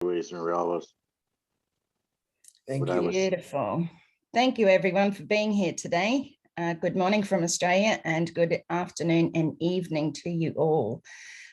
Narelle. Thank you. Beautiful. Thank you everyone for being here today. Good morning from Australia and good afternoon and evening to you all.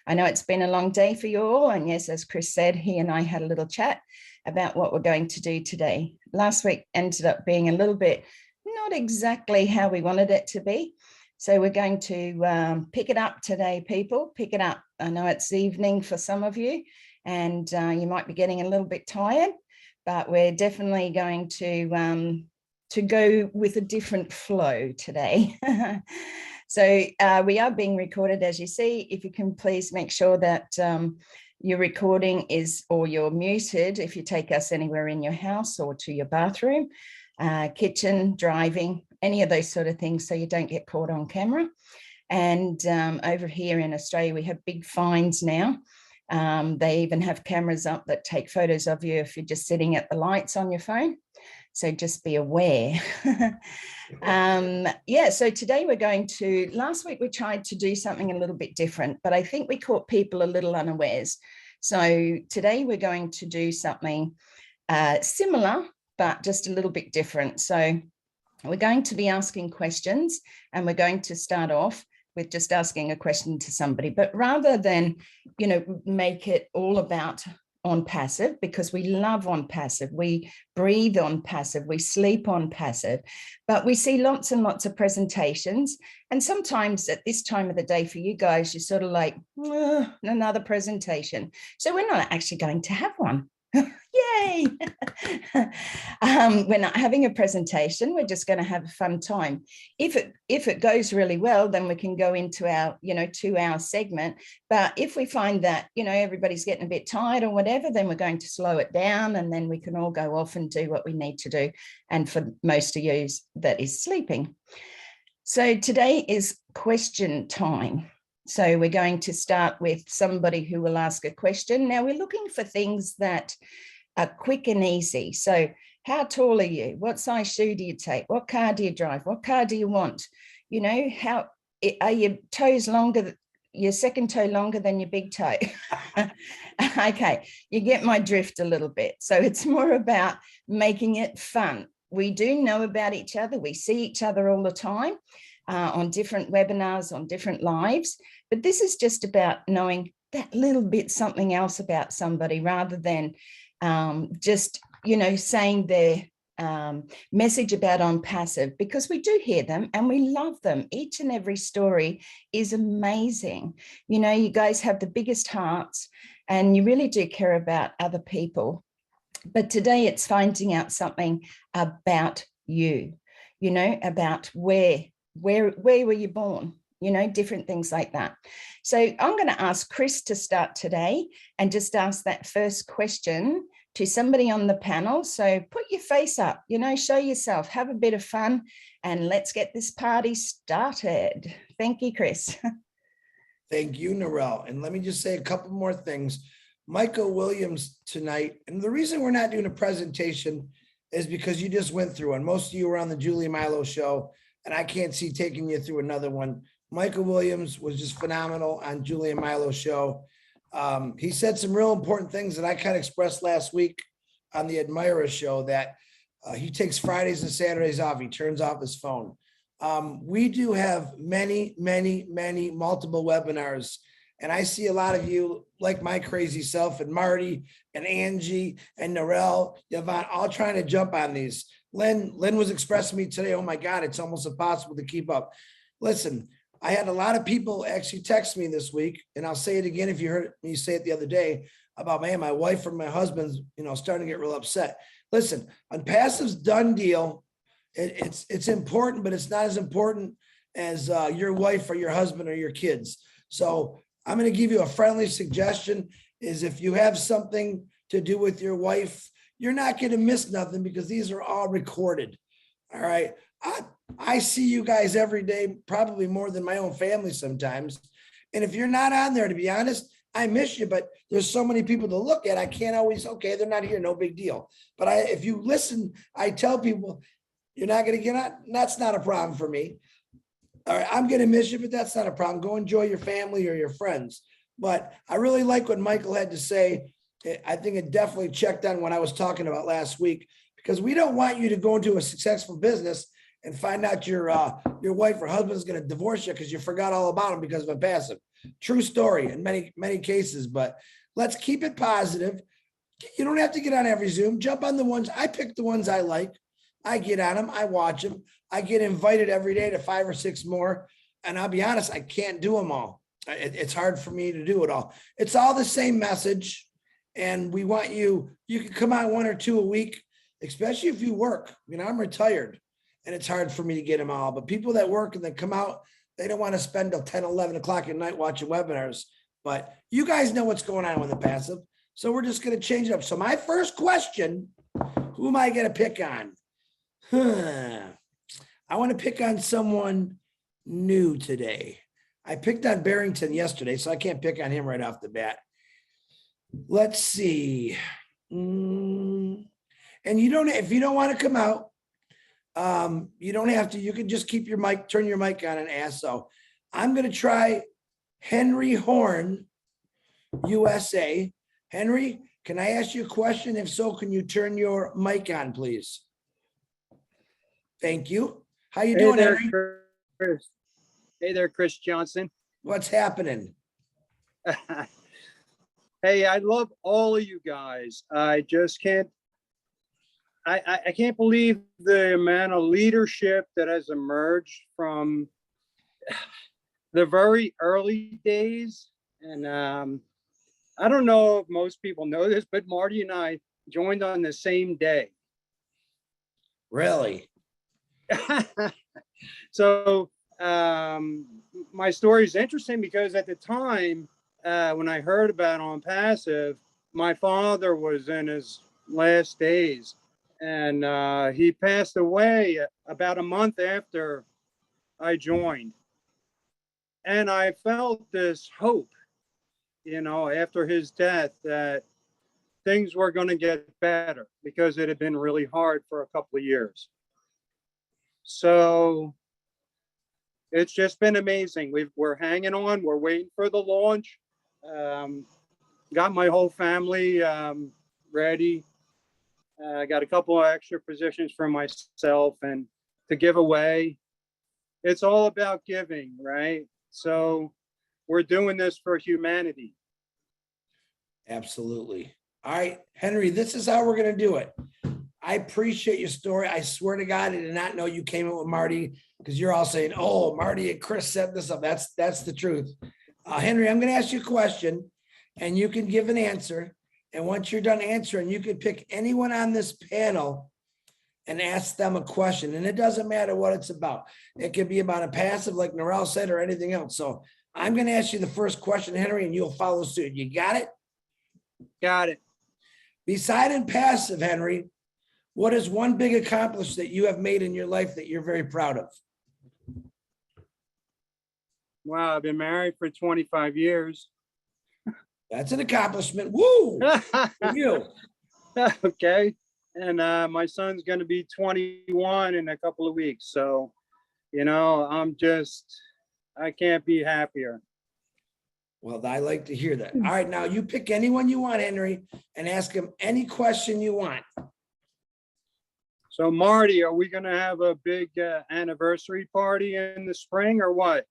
I know it's been a long day for you all, and yes, as Chris said, he and I had a little chat about what we're going to do today. Last week ended up being a little bit not exactly how we wanted it to be. So we're going to pick it up today, people. Pick it up. I know it's evening for some of you, and you might be getting a little bit tired, but we're definitely going to go with a different flow today. So we are being recorded, as you see. If you can please make sure that your recording is, or you're muted if you take us anywhere in your house or to your bathroom, kitchen, driving, any of those sort of things, so you don't get caught on camera. And over here in Australia, we have big fines now. They even have cameras up that take photos of you if you're just sitting at the lights on your phone. So just be aware. Yeah, so today we're going to, last week we tried to do something a little bit different, but I think we caught people a little unawares. So today we're going to do something similar, but just a little bit different. So we're going to be asking questions, and we're going to start off with just asking a question to somebody, but rather than, you know, make it all about OnPassive, because we love OnPassive, we breathe OnPassive, we sleep OnPassive, but we see lots and lots of presentations, and sometimes at this time of the day for you guys, you're sort of like, another presentation. So we're not actually going to have one. Yay! We're not having a presentation. We're just going to have a fun time. If it goes really well, then we can go into our 2-hour segment. But if we find that everybody's getting a bit tired or whatever, then we're going to slow it down, and then we can all go off and do what we need to do. And for most of you, that is sleeping. So today is question time. So we're going to start with somebody who will ask a question. Now we're looking for things that are quick and easy. So how tall are you? What size shoe do you take? What car do you drive? What car do you want? How are your toes longer, your second toe longer than your big toe? Okay, you get my drift a little bit. So it's more about making it fun. We do know about each other. We see each other all the time. On different webinars, on different lives, but this is just about knowing that little bit something else about somebody, rather than just saying their message about OnPassive, because we do hear them and we love them. Each and every story is amazing. You guys have the biggest hearts and you really do care about other people. But today it's finding out something about you, about where were you born, different things like that. So I'm going to ask Chris to start today and just ask that first question to somebody on the panel. So put your face up, show yourself, have a bit of fun, and let's get this party started. Thank you, Chris. Thank you, Narelle. And let me just say a couple more things. Michael Williams tonight, and the reason we're not doing a presentation is because you just went through, and most of you were on the Julie Milo show, and I can't see taking you through another one. Michael Williams was just phenomenal on Julie and Milo's show. He said some real important things that I kind of expressed last week on the Admira show, that he takes Fridays and Saturdays off. He turns off his phone. We do have many multiple webinars, and I see a lot of you, like my crazy self, and Marty and Angie and Narelle, Yvonne, all trying to jump on these. Lynn was expressing to me today, oh my God, it's almost impossible to keep up. Listen, I had a lot of people actually text me this week, and I'll say it again if you heard me say it the other day, about, man, my wife or my husband's, starting to get real upset. Listen, OnPassive's done deal. It's important, but it's not as important as your wife or your husband or your kids. So I'm going to give you a friendly suggestion, is if you have something to do with your wife, you're not going to miss nothing, because these are all recorded. All right. I see you guys every day, probably more than my own family sometimes. And if you're not on there, to be honest, I miss you, but there's so many people to look at. I can't always, okay, they're not here, no big deal. But if you listen, I tell people, you're not going to get on. That's not a problem for me. All right, I'm going to miss you, but that's not a problem. Go enjoy your family or your friends. But I really like what Michael had to say I think it definitely checked on what I was talking about last week, because we don't want you to go into a successful business and find out your wife or husband is going to divorce you because you forgot all about them because of a passive. True story in many cases, but let's keep it positive. You don't have to get on every Zoom. Jump on the ones. I pick the ones I like. I get on them. I watch them. I get invited every day to 5 or 6 more. And I'll be honest, I can't do them all. It's hard for me to do it all. It's all the same message. And we want you can come on 1 or 2 a week, especially if you work. You know, I'm retired and it's hard for me to get them all. But people that work and they come out, they don't want to spend till 10, 11 o'clock at night watching webinars. But you guys know what's going on with the passive. So we're just going to change it up. So my first question, who am I going to pick on? I want to pick on someone new today. I picked on Barrington yesterday, so I can't pick on him right off the bat. Let's see. And you don't, if you don't want to come out, you don't have to, you can just keep your mic, turn your mic on and ask. So I'm going to try Henry Horn, USA. Henry, can I ask you a question? If so, can you turn your mic on, please? Thank you. How you doing, there, Henry? Chris. Hey there, Chris Johnson. What's happening? Hey, I love all of you guys. I just can't, I can't believe the amount of leadership that has emerged from the very early days. And I don't know if most people know this, but Marty and I joined on the same day. Really? So my story is interesting because at the time when I heard about OnPassive, my father was in his last days, and he passed away about a month after I joined. And I felt this hope, you know, after his death that things were going to get better because it had been really hard for a couple of years. So it's just been amazing. We're hanging on. We're waiting for the launch. Got my whole family ready. Got a couple of extra positions for myself and to give away. It's all about giving, right? So we're doing this for humanity. Absolutely. All right, Henry, this is how we're going to do it. I appreciate your story. I swear to God, I did not know you came in with Marty, because you're all saying, oh, Marty and Chris set this up. That's the truth. Henry, I'm going to ask you a question and you can give an answer. And once you're done answering, you can pick anyone on this panel and ask them a question. And it doesn't matter what it's about. It could be about a passive like Narelle said or anything else. So I'm going to ask you the first question, Henry, and you'll follow suit. You got it? Got it. Beside and passive, Henry, what is one big accomplishment that you have made in your life that you're very proud of? Wow, I've been married for 25 years. That's an accomplishment. Woo! For you. Okay. And my son's going to be 21 in a couple of weeks. So, you know, I can't be happier. Well, I like to hear that. All right, now you pick anyone you want, Henry, and ask him any question you want. So, Marty, are we going to have a big anniversary party in the spring or what?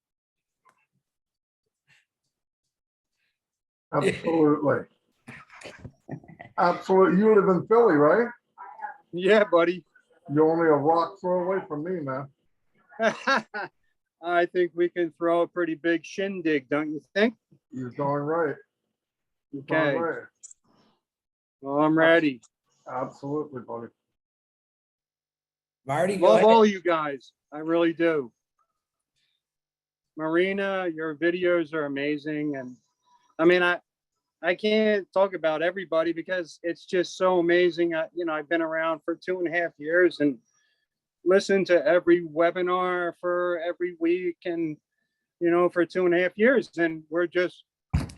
Absolutely. Absolutely. You live in Philly, right? Yeah, buddy. You're only a rock throw away from me, man. I think we can throw a pretty big shindig, don't you think? You're darn right. You're Okay. darn right. Well, I'm ready. Absolutely, buddy. Marty, go Love ahead. all you guys. I really do. Marina, your videos are amazing. And I mean, I can't talk about everybody because it's just so amazing. You know, I've been around for 2.5 years and listened to every webinar for every week and, you know, for 2.5 years. And we're just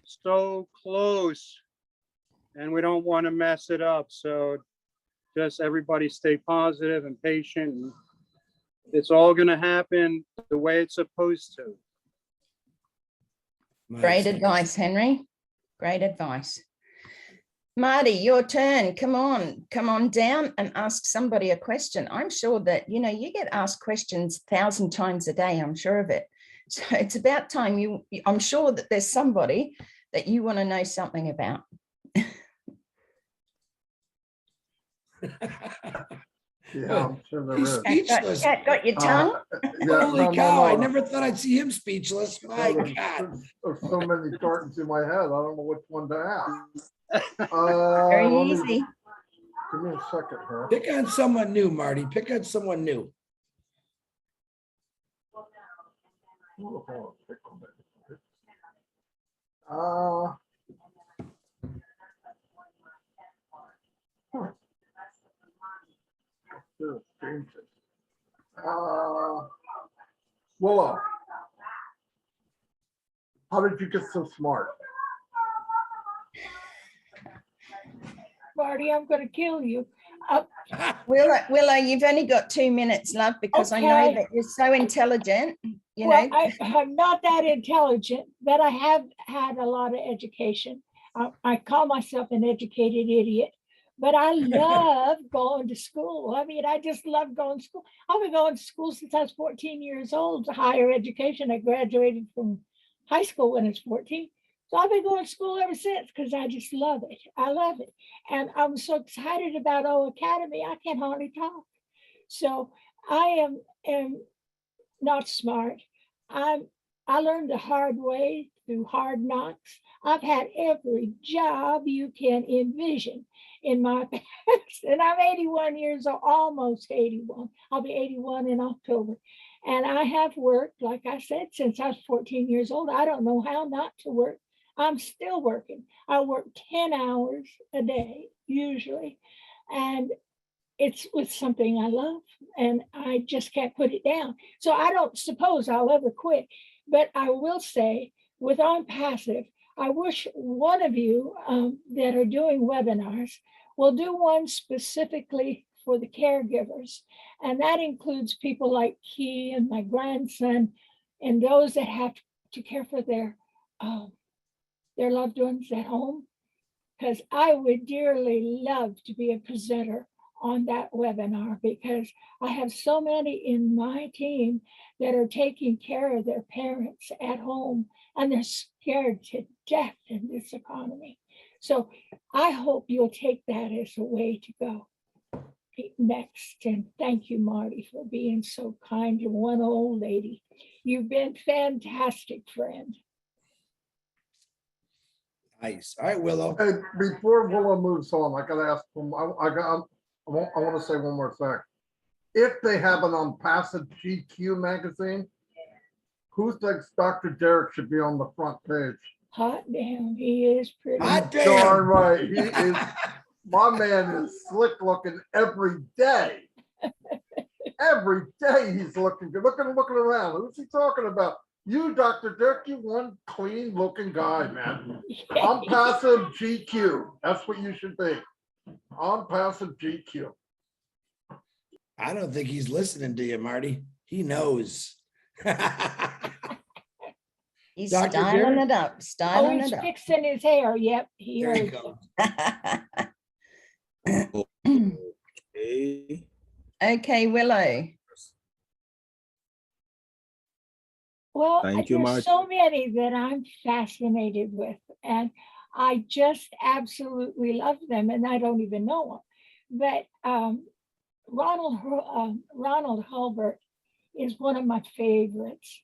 so close and we don't want to mess it up. So just everybody stay positive and patient. And it's all going to happen the way it's supposed to. Great advice, Henry. Great advice. Marty, your turn. Come on down and ask somebody a question. I'm sure that, you know, you get asked questions 1,000 times a day, I'm sure of it. So it's about time I'm sure that there's somebody that you want to know something about. Yeah, I'm sure there is. Speechless. Got your tongue? Yeah, Holy cow, I never thought I'd see him speechless. My God. There's so many cartons in my head. I don't know which one to ask. Very Let me- easy. Give me a second here. Pick on someone new, Marty. Pick on someone new. Hold on, pick on that. Huh. Sure, change it. Willow. How did you get so smart? Marty, I'm gonna kill you. Willow, you've only got 2 minutes, love, because I know Okay. that you're so intelligent, you Well, know. I'm not that intelligent, but I have had a lot of education. I call myself an educated idiot, but I love going to school. I mean, I just love going to school. I've been going to school since I was 14 years old, to higher education. I graduated from high school when I was 14. So I've been going to school ever since because I just love it. I love it. And I'm so excited about O Academy, I can hardly talk. So I am not smart. I learned the hard way through hard knocks. I've had every job you can envision in my past, and I'm 81 years old, almost 81. I'll be 81 in October. And I have worked, like I said, since I was 14 years old. I don't know how not to work. I'm still working. I work 10 hours a day, usually. And it's with something I love, and I just can't put it down. So I don't suppose I'll ever quit. But I will say, with OnPassive, I wish one of you that are doing webinars will do one specifically for the caregivers. And that includes people like Key and my grandson, and those that have to care for their loved ones at home. Because I would dearly love to be a presenter on that webinar, because I have so many in my team that are taking care of their parents at home, and they're scared to death in this economy. So I hope you'll take that as a way to go next. And thank you, Marty, for being so kind to one old lady. You've been fantastic, friend. Nice. All right, Willow. Hey, before Willow moves on, I gotta ask them, I want to say one more thing. If they have an OnPassive GQ magazine, who thinks Dr. Derek should be on the front page? Hot damn, he is pretty. Hot damn. Darn right, he is. My man is slick looking every day. Every day he's looking good. Looking around. Who's he talking about? You, Dr. Derek, you one clean looking guy, man. OnPassive GQ. That's what you should be. OnPassive GQ. I don't think he's listening to you, Marty. He knows. He's Dr. styling Derek? it up, Oh, styling he's it up. fixing his hair. Yep, he There you heard. go. Okay. Okay, Willow. Well, Thank you, there's Marty. so many that I'm fascinated with, and I just absolutely love them, and I don't even know them. But Ronald Hulbert is one of my favorites,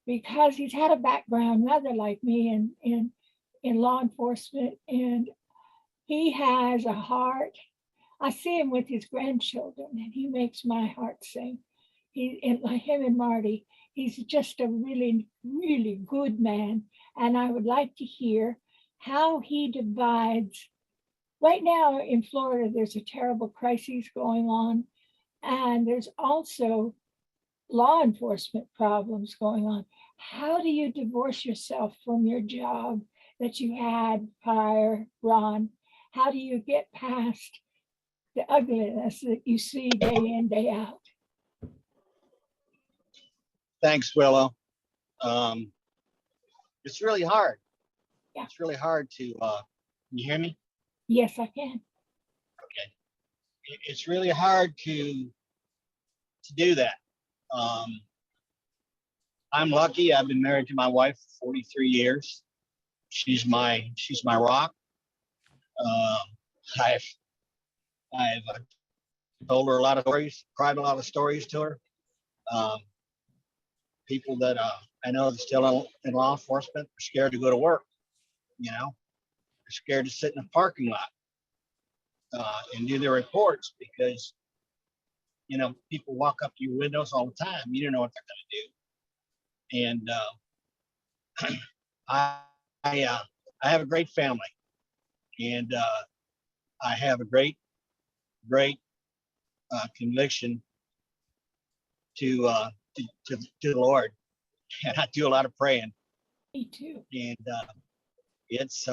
because he's had a background rather like me in law enforcement, and he has a heart. I see him with his grandchildren, and he makes my heart sing. Like him and Marty, he's just a really, really good man. And I would like to hear how he divides. Right now in Florida, there's a terrible crisis going on, and there's also law enforcement problems going on. How do you divorce yourself from your job that you had prior, Ron? How do you get past the ugliness that you see day in, day out? Thanks, Willow. It's really hard. Yeah. It's really hard to, can you hear me? Yes, I can. It's really hard to do that. I'm lucky. I've been married to my wife for 43 years. She's my rock. Um, I've told her a lot of stories, cried a lot of stories to her. Um, People that I know that's still in law enforcement are scared to go to work. You know, they're scared to sit in a parking lot and do their reports because people walk up to your windows all the time. You don't know what they're going to do. And I have a great family, and I have a great conviction to the Lord, and I do a lot of praying. Me too. And it's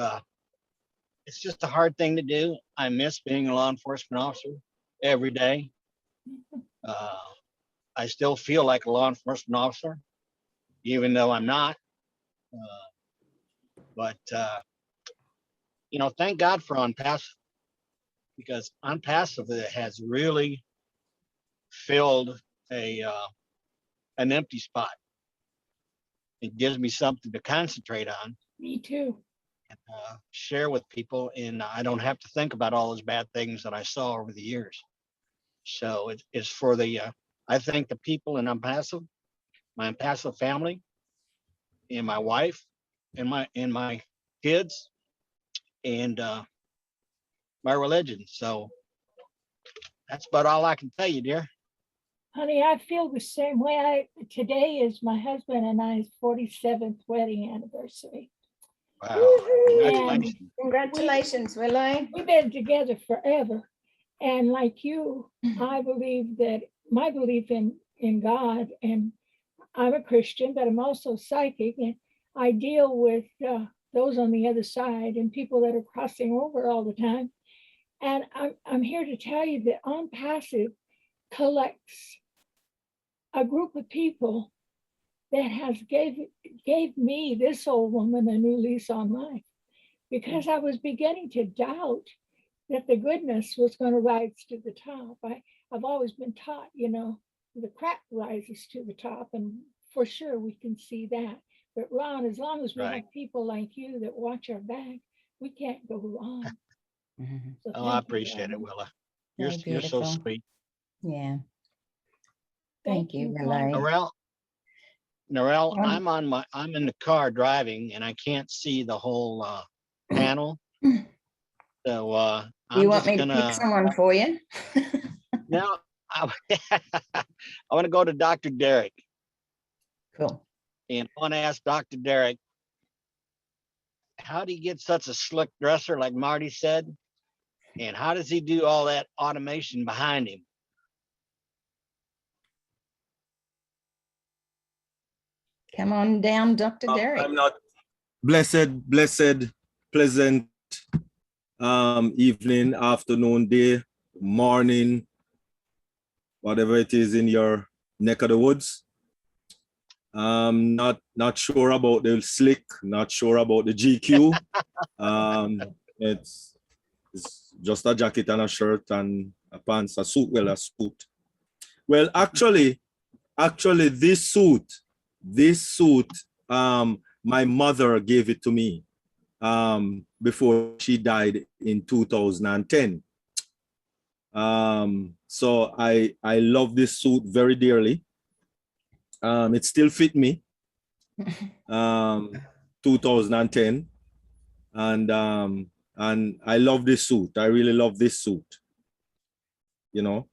just a hard thing to do. I miss being a law enforcement officer every day. I still feel like a law enforcement officer, even though I'm not. But thank God for OnPassive, because OnPassive has really filled an empty spot. It gives me something to concentrate on. Me too. And share with people, and I don't have to think about all those bad things that I saw over the years. So it's for I think the people in OnPassive, my OnPassive family, and my wife, and my kids, and my religion. So that's about all I can tell you, dear. Honey, I feel the same way. Today is my husband and I's 47th wedding anniversary. Wow. Congratulations. Congratulations, Willow. We've been together forever. And like you, I believe that my belief in God, and I'm a Christian, but I'm also psychic, and I deal with those on the other side and people that are crossing over all the time. And I'm here to tell you that OnPassive collects a group of people that has gave me, this old woman, a new lease on life, because I was beginning to doubt that the goodness was going to rise to the top. I've always been taught, the crap rises to the top, and for sure we can see that. But Ron, as long as we have people like you that watch our back, we can't go wrong. So I appreciate it, Willa. You're so sweet. Yeah. Thank you, Ron. Willow. Narelle, I'm in the car driving, and I can't see the whole panel. So You want me to pick someone for you? No, I want to go to Dr. Derek. Cool. And I want to ask Dr. Derek, how do you get such a slick dresser like Marty said? And how does he do all that automation behind him? Come on down, Dr. Derek. I'm not blessed, pleasant evening, afternoon, day, morning, whatever it is in your neck of the woods. Not sure about the slick, not sure about the GQ. It's just a jacket and a shirt and a pants, a suit. Well, a suit. Well, actually, this suit, my mother gave it to me before she died in 2010. So I love this suit very dearly. It still fit me. 2010, and I love this suit. I really love this suit. It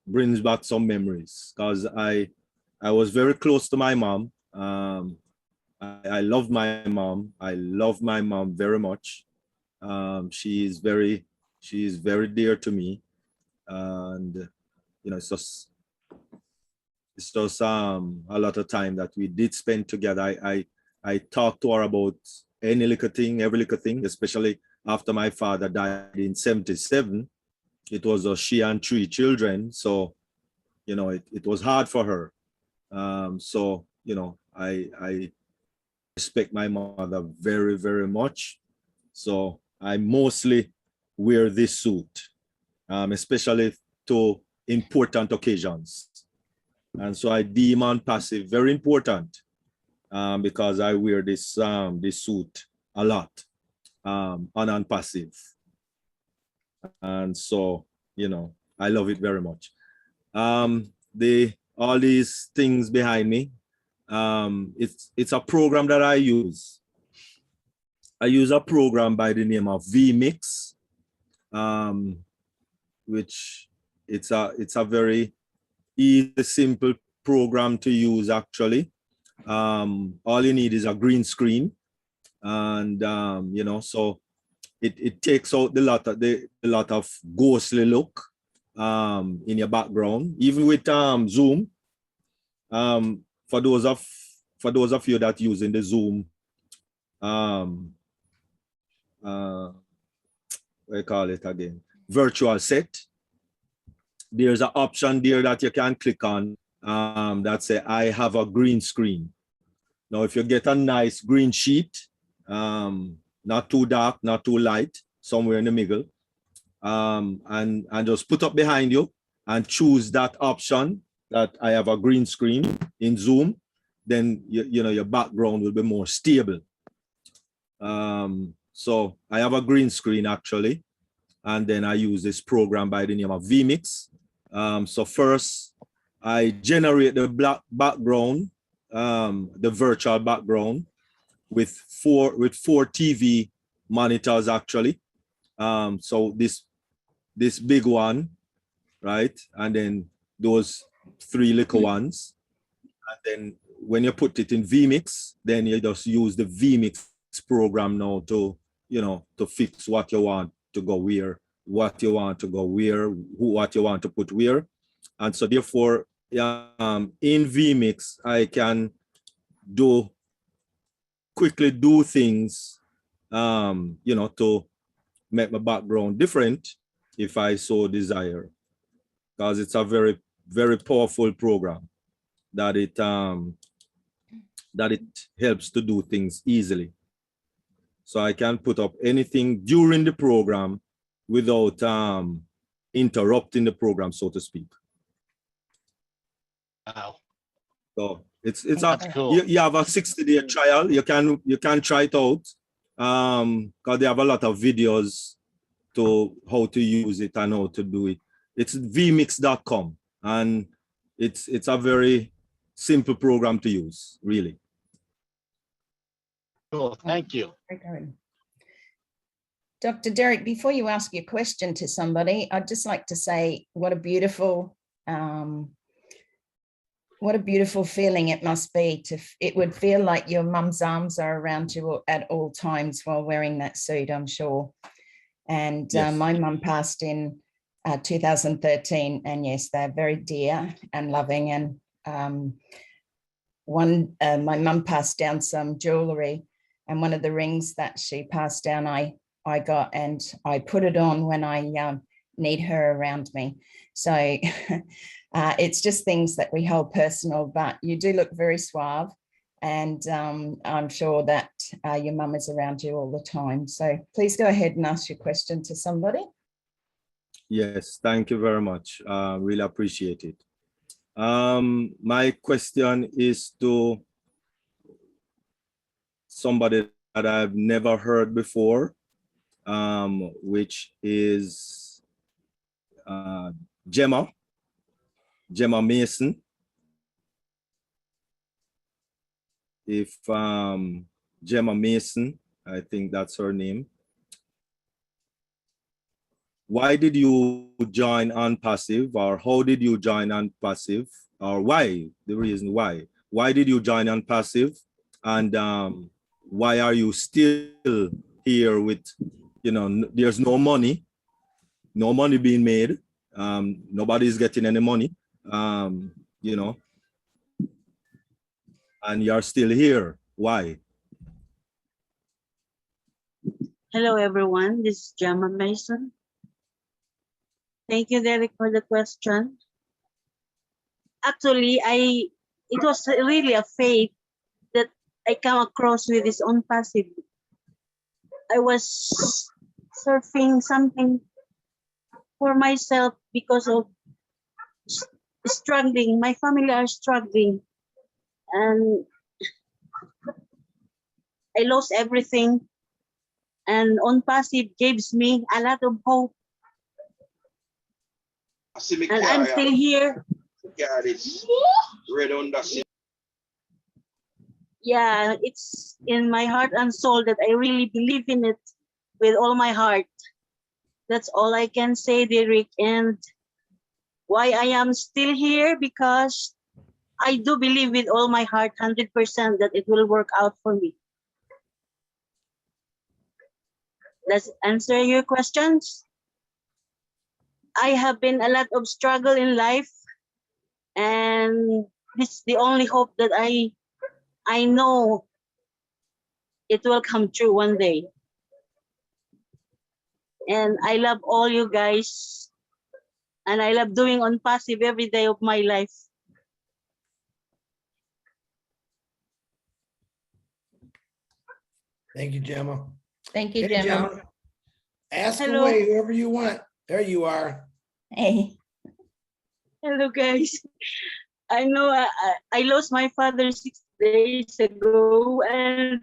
brings back some memories, because I was very close to my mom. I love my mom. I love my mom very much. She is very dear to me, and it's just a lot of time that we did spend together. I talked to her about any little thing, every little thing, especially after my father died in 1977. It was she and 3 children, so it was hard for her. So I respect my mother very, very much. So I mostly wear this suit, especially to important occasions. And so I deem OnPassive very important because I wear this suit a lot on OnPassive. And so, you know, I love it very much. All these things behind me, it's a program that I use. I use a program by the name of Vmix, which it's a very easy, simple program to use actually. All you need is a green screen, and you know, so it takes out the lot of ghostly look in your background. Even with Zoom, for those of you that using the Zoom, what I call it again, virtual set, there's an option there that you can click on that say I have a green screen. Now, if you get a nice green sheet, not too dark, not too light, somewhere in the middle, and just put up behind you and choose that option that I have a green screen in Zoom, then you know your background will be more stable. So I have a green screen actually, and then I use this program by the name of Vmix. So first I generate the black background, the virtual background with four TV monitors actually. So this big one, right? And then those three little ones. And then when you put it in Vmix, then you just use the Vmix program now to, you know, to fix what you want to go where, what you want to go where, what you want to put where. And so therefore, in Vmix, I can quickly do things, you know, to make my background different if I so desire, because it's a very, very powerful program that it helps to do things easily. So I can put up anything during the program without interrupting the program, so to speak. Wow. So it's That's cool. you have a 60-day trial. You can try it out because they have a lot of videos to how to use it and how to do it. It's vmix.com, and it's a very simple program to use, really. Cool. Thank you. Dr. Derek, before you ask your question to somebody, I'd just like to say what a beautiful feeling it must be it would feel like your mum's arms are around you at all times while wearing that suit, I'm sure. And Yes. my mum passed in 2013, and yes, they're very dear and loving. And my mum passed down some jewelry, and one of the rings that she passed down, I got, and I put it on when I need her around me. So it's just things that we hold personal, but you do look very suave, and I'm sure that your mum is around you all the time. So please go ahead and ask your question to somebody. Yes, thank you very much. Really appreciate it. My question is to somebody that I've never heard before, which is Gemma Mason. If Gemma Mason, I think that's her name. Why did you join OnPassive, or how did you join OnPassive, or why, the reason why? Why did you join OnPassive, and why are you still here with, you know, there's no money being made, nobody's getting any money, you know, and you're still here. Why? Hello, everyone. This is Gemma Mason. Thank you, Derek, for the question. Actually, it was really a faith that I come across with this OnPassive. I was surfing something for myself because of struggling. My family are struggling, and I lost everything. And OnPassive gives me a lot of hope. And I'm still here. Yeah, it's in my heart and soul that I really believe in it with all my heart. That's all I can say, Derek. And why I am still here, because I do believe with all my heart, 100%, that it will work out for me. Does it answer your questions? I have been a lot of struggle in life, and this is the only hope that I know it will come true one day. And I love all you guys, and I love doing OnPassive every day of my life. Thank you, Gemma. Thank you, Okay, Gemma. Ask Hello. away whoever you want. There you are. Hey, Hello, guys. I know I lost my father 6 days ago, and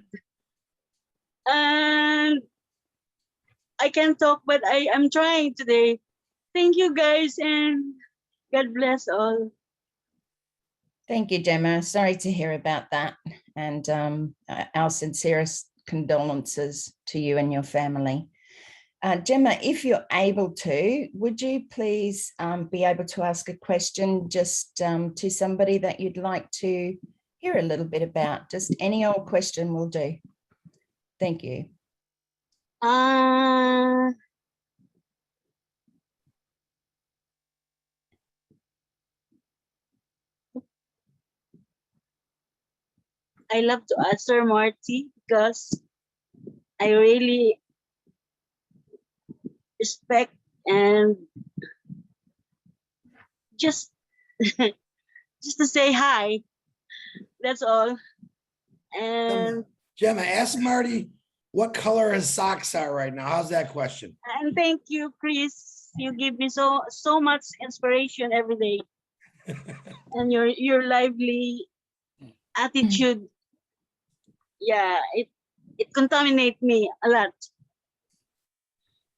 I can't talk, but I am trying today. Thank you, guys, and God bless all. thank you, Gemma. Sorry to hear about that. And our sincerest condolences to you and your family. Gemma, if you're able to, would you please be able to ask a question just to somebody that you'd like to hear a little bit about? Just any old question will do. Thank you. I love to answer Marty because I really respect and just just to say hi. That's all. And Gemma, ask Marty what color his socks are right now. How's that question? thank you, Chris. You give me so much inspiration every day. And your lively attitude, yeah, it contaminates me a lot.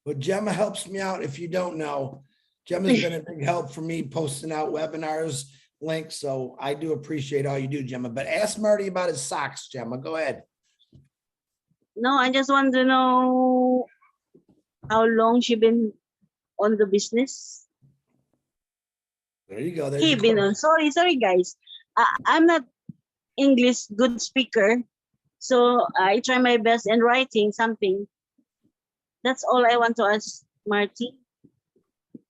Well, Gemma helps me out. If you don't know, Gemma's been a big help for me posting out webinars, links. So I do appreciate all you do, Gemma. But ask Marty about his socks, Gemma. Go ahead. No, I just want to know how long she been on the business. There you go. There's He your been question. on. Sorry, guys. I'm not English good speaker, so I try my best in writing something. That's all I want to ask Marty.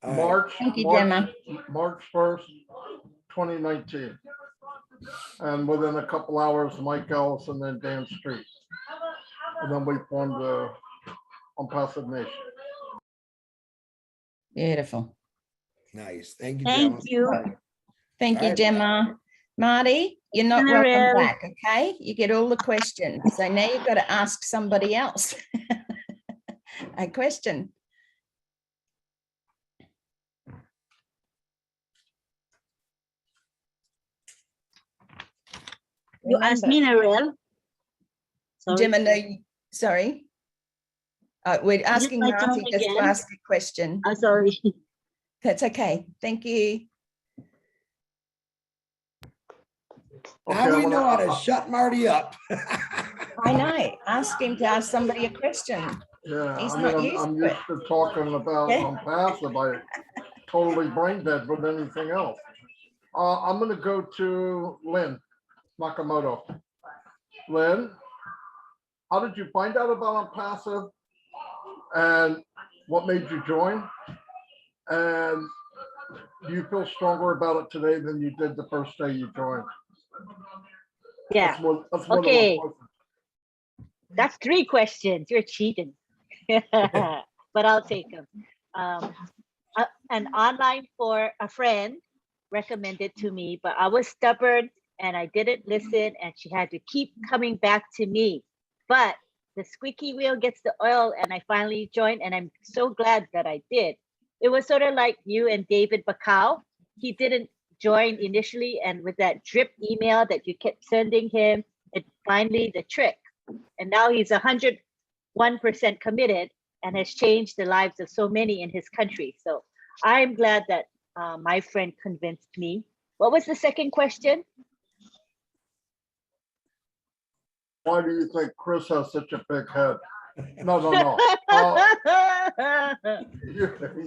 All right. March, Thank you, March, Gemma. March 1st, 2019. And within a couple hours, Mike Ellis and then Dan Street. And then we formed the OnPassive Nation. Beautiful. Nice. Thank you, Gemma. Thank you. Thank All you, right. Gemma. Marty, you're not Narelle. welcome back, okay? You get all the questions. So now you've got to ask somebody else a question. You asked me, Narelle. Sorry. Gemma, no, sorry. We're asking my turn Marty just to again? ask a question. Sorry. That's okay. Thank you. Now Okay, we know how to shut Marty up. I know. Ask him to ask somebody a question. Yeah, He's I not mean, used I'm to used to talking about Yeah. OnPassive. I totally brain dead with anything else. I'm gonna go to Lynn Nakamoto. Lynn, how did you find out about OnPassive? And what made you join? And do you feel stronger about it today than you did the first day you joined? Yeah, That's more than one Okay. question. that's 3 questions. You're cheating. But I'll take them. An online for a friend recommended to me, but I was stubborn and I didn't listen, and she had to keep coming back to me. But the squeaky wheel gets the oil, and I finally joined, and I'm so glad that I did. It was sort of like you and David Bacau. He didn't join initially, and with that drip email that you kept sending him, it finally the trick. And now he's 101% committed and has changed the lives of so many in his country. So I'm glad that my friend convinced me. What was the second question? Why do you think Chris has such a big head? No.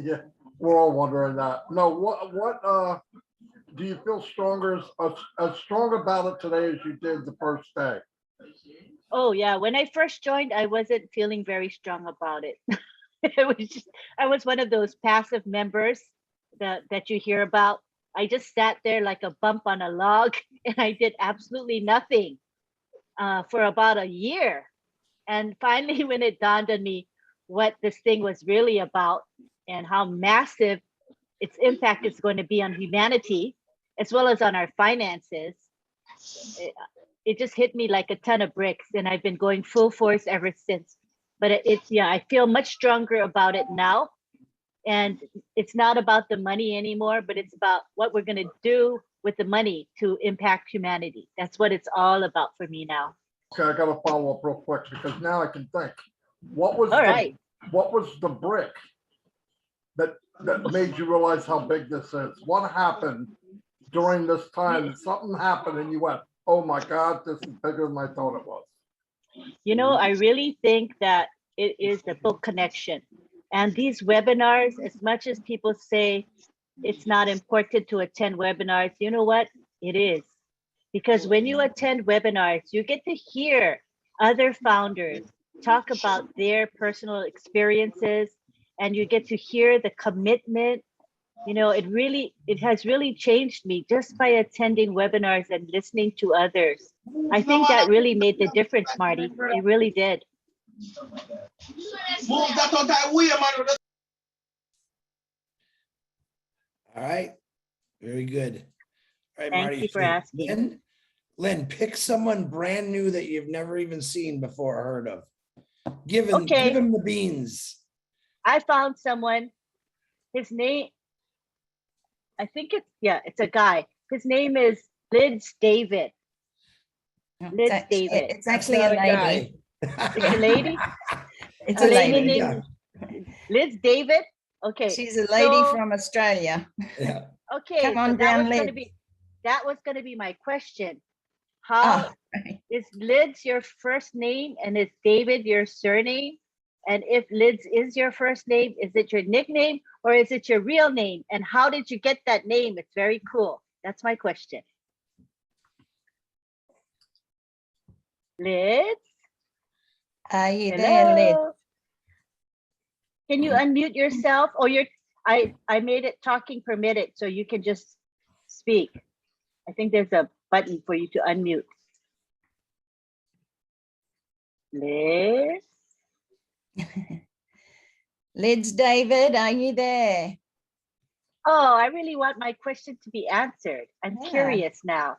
Yeah, we're all wondering that. No, what do you feel stronger, as strong about it today as you did the first day? Oh yeah, when I first joined, I wasn't feeling very strong about it. It was just, I was one of those passive members that you hear about. I just sat there like a bump on a log, and I did absolutely nothing for about a year. And finally, when it dawned on me what this thing was really about and how massive its impact is going to be on humanity, as well as on our finances, it just hit me like a ton of bricks, and I've been going full force ever since. But it's yeah, I feel much stronger about it now. And it's not about the money anymore, but it's about what we're going to do with the money to impact humanity. That's what it's all about for me now. Okay, I got to follow up real quick because now I can think. What was the brick that made you realize how big this is? What happened during this time? Something happened and you went, oh my God, this is bigger than I thought it was. You know, I really think that it is the book connection. And these webinars, as much as people say it's not important to attend webinars, you know what? It is. Because when you attend webinars, you get to hear other founders talk about their personal experiences, and you get to hear the commitment. You know, it has really changed me just by attending webinars and listening to others. I think that really made the difference, Marty. It really did. All right. Very good. All right, Thank Marty. you for asking. Lynn, pick someone brand new that you've never even seen before or heard of. Give him the beans. I found someone. His name, I think it's a guy. His name is Lids David. Lids David. It's actually a lady. It's a lady? It's a lady. Named Lids David? Okay. She's a lady from Australia. Yeah. Okay. Come on so down, that was going to be my question. How is Lids your first name and is David your surname? And if Lids is your first name, is it your nickname or is it your real name? And how did you get that name? It's very cool. That's my question. Lids? Are you there, Lids? Can you unmute yourself? Or I made it talking permitted, so you can just speak. I think there's a button for you to unmute. Lids? Lids David, are you there? Oh, I really want my question to be answered. I'm curious now.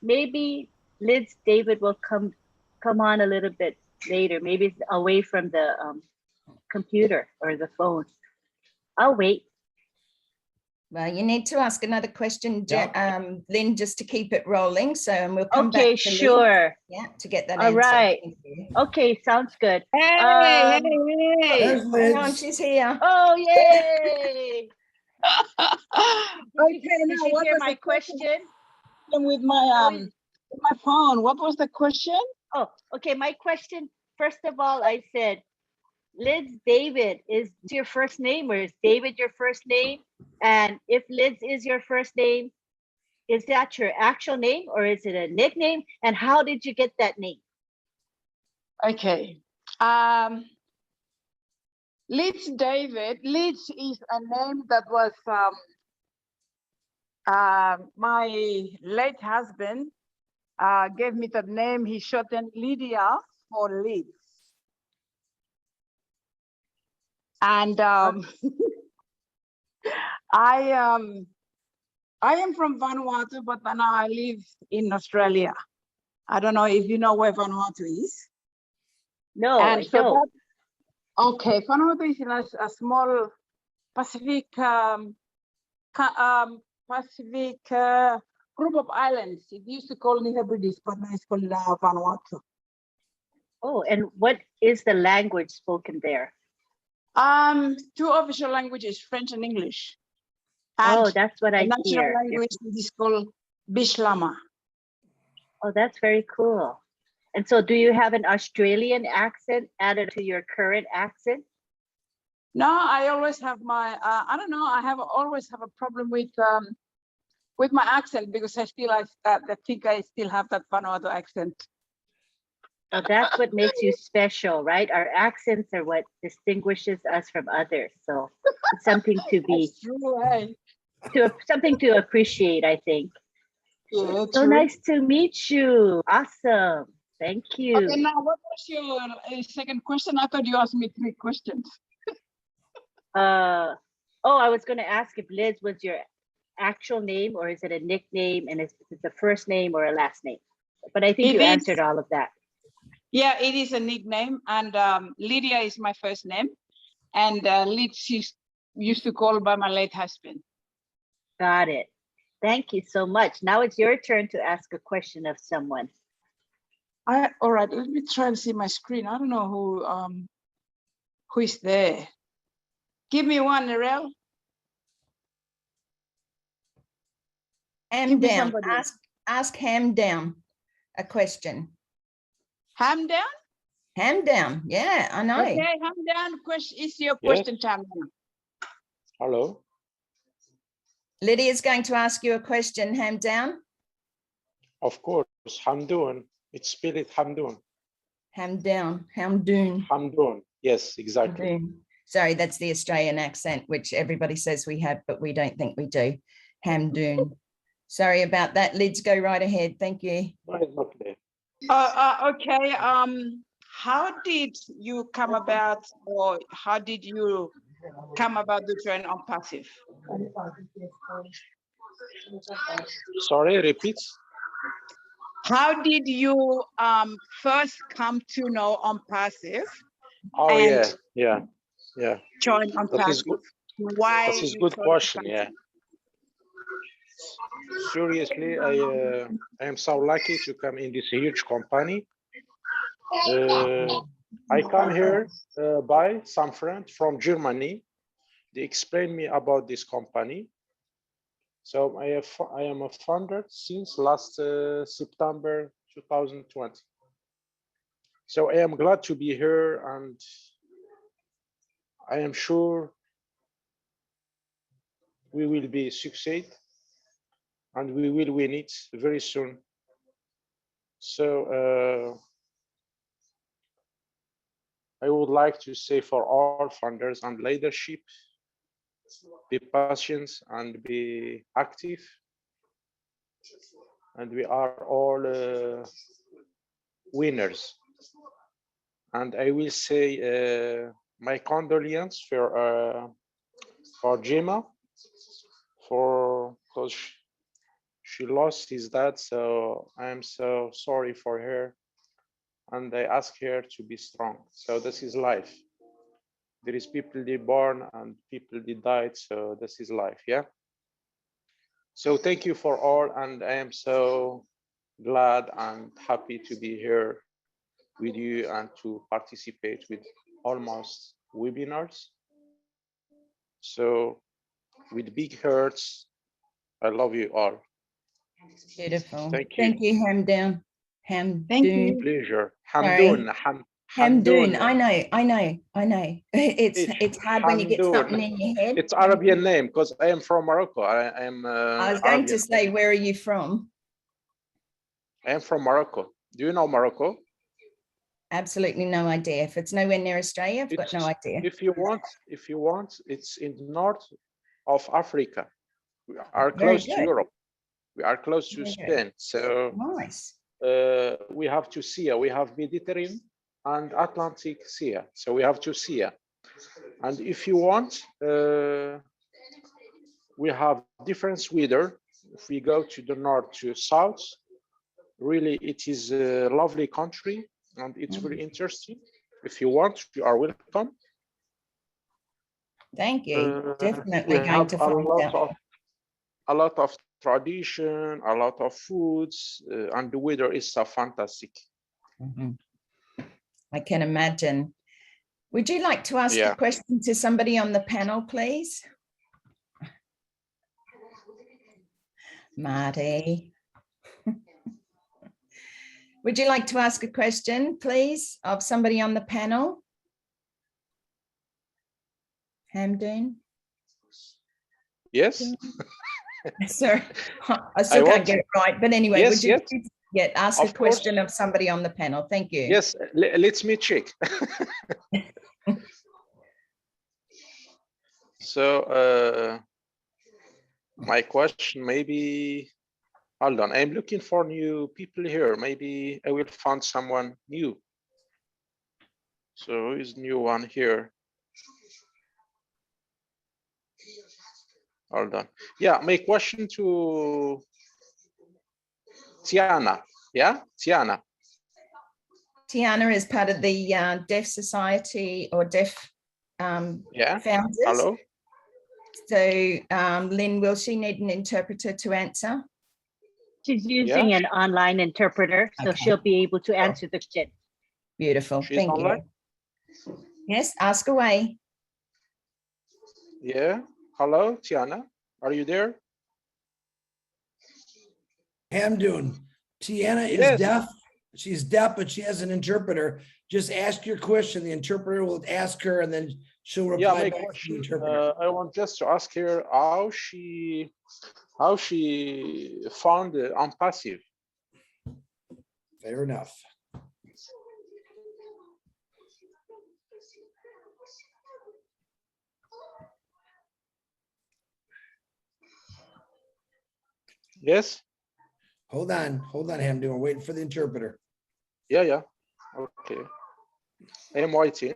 Maybe Lids David will come on a little bit later. Maybe it's away from the computer or the phone. I'll wait. Well, you need to ask another question, Lynn, just to keep it rolling. So, and we'll come back to sure. Liz, yeah, to get that All answer. right. Okay, sounds good. Hey, There's Liz. Hang on, she's here. Oh, yay! Okay, Did you hear my question? With my phone, what was the question? Oh, okay. My question, first of all, I said, Lids David, is your first name or is David your first name? And if Lids is your first name, is that your actual name or is it a nickname? And how did you get that name? Okay. Lids David. Lids is a name that was my late husband gave me that name. He shortened Lydia for Lids. And I am from Vanuatu, but now I live in Australia. I don't know if you know where Vanuatu is. No, And I so don't. okay, Vanuatu is in a small Pacific Pacific group of islands. It used to call New Hebrides, but now it's called Vanuatu. Oh, and what is the language spoken there? Two official languages, French and English. And Oh, that's what the I national hear. language is called Bishlama. Oh, that's very cool. And so do you have an Australian accent added to your current accent? No, I always have my, I don't know, I always have a problem with my accent because I think I still have that Vanuatu accent. Oh, that's what makes you special, right? Our accents are what distinguishes us from others. So it's something to be, That's true, eh? something to appreciate, I think. Yeah, So true. nice to meet you. Awesome. Thank you. Okay, now what was your second question? I thought you asked me 3 questions. Oh, I was going to ask if Liz was your actual name or is it a nickname and is it the first name or a last name? But I think you answered all of that. Yeah, it is a nickname, and Lydia is my first name, and Liz she's used to call by my late husband. Got it. Thank you so much. Now it's your turn to ask a question of someone. All right, let me try to see my screen. I don't know who is there. Give me one, Narelle. Ham down. Ask Ham down a question. Ham down? Ham down. Yeah, I know. Okay, Ham down. Question is your question time now. Hello. Lydia's going to ask you a question, Ham down. Of course, Hamdoon. It's spelled Hamdoon. Ham down. Hamdoon. Hamdoon. Yes, exactly. Hamdoon. Sorry, that's the Australian accent, which everybody says we have, but we don't think we do. Hamdoon. Sorry about that. Lids, go right ahead. Thank you. No, it's okay. Okay. How did you come about, or how did you come about to join OnPassive? Sorry, repeat. How did you first come to know OnPassive? Oh, and yeah. join That OnPassive? is good. Why? That is good question. Yeah. Seriously, I am so lucky to come in this huge company. I come here by some friend from Germany. They explained me about this company. So I am a founder since last September 2020. So I am glad to be here, and I am sure we will be succeed and we will win it very soon. So I would like to say for all founders and leadership, be patient and be active. And we are all winners. And I will say my condolences for Gemma, because she lost his dad. So I am so sorry for her. And I ask her to be strong. So this is life. There is people they born and people they died. So this is life, yeah. So thank you for all, and I am so glad and happy to be here with you and to participate with almost webinars. So with big hearts, I love you all. Beautiful. Thank you. Thank you, Hamdoon. Thank you. Pleasure. Hamdoon. Hamdoon. I know. It's hard when you get something in your head. It's Arabian name because I am from Morocco. I am. I was going to say, where are you from? I am from Morocco. Do you know Morocco? Absolutely no idea. If it's nowhere near Australia, I've got no idea. If you want, it's in the north of Africa. We are close to Europe. We are close to Spain. So nice. We have two sea. We have Mediterranean and Atlantic Sea. So we have two sea. And if you want, we have different weather. if we go to the north to south, really it is a lovely country and it's very interesting. If you want, you are welcome. Thank you. We Definitely going have to find out. a lot of tradition, a lot of foods, and the weather is so fantastic. Mhm. I can imagine. Would you like to ask Yeah. a question to somebody on the panel, please? Marty. Would you like to ask a question, please, of somebody on the panel? Hamden? Yes. Sorry, I still can't get it right. But anyway, Yes, would you yes. please ask a Of course. question of somebody on the panel? Thank you. Yes, let me check. So my question, maybe, hold on, I'm looking for new people here. Maybe I will find someone new. So who is new one here? Hold on. Yeah, my question to Tiana. Yeah, Tiana. Tiana is part of the Deaf Society or Deaf Yeah. founders. Hello. So Lynn, will she need an interpreter to answer? She's using an online interpreter, so Okay. she'll be able to answer the question. Beautiful. She's Thank online? you. Yes, ask away. Yeah. Hello, Tiana. Are you there? Hamdoon, Tiana is Yes. deaf. She's deaf, but she has an interpreter. Just ask your question. The interpreter will ask her and then she'll Yeah, reply my back to the question, interpreter. I want just to ask her how she found OnPassive. Fair enough. Yes. Hold on, Hamdoon. We're waiting for the interpreter. Yeah, yeah. Okay. I am waiting.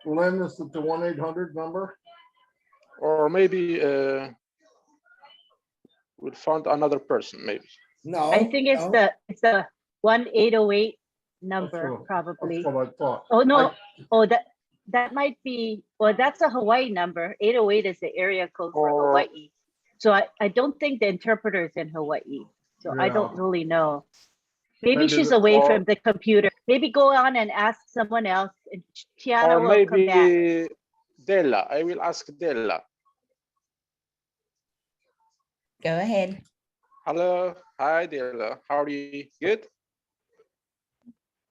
Lynn, is it the 1-800 number? Or maybe we'll find another person, maybe. No. I think it's no. the 1808 number, That's probably. what I thought. Oh no, that might be, well, that's a Hawaii number. 808 is the area code for Or- Hawaii. So I don't think the interpreter is in Hawaii. So I don't Yeah. really know. Maybe Maybe she's the- away or- from the computer. Maybe go on and ask someone else, and Tiana Or will come back. maybe Della. I will ask Della. Go ahead. Hello. Hi, Della. How are you? Good?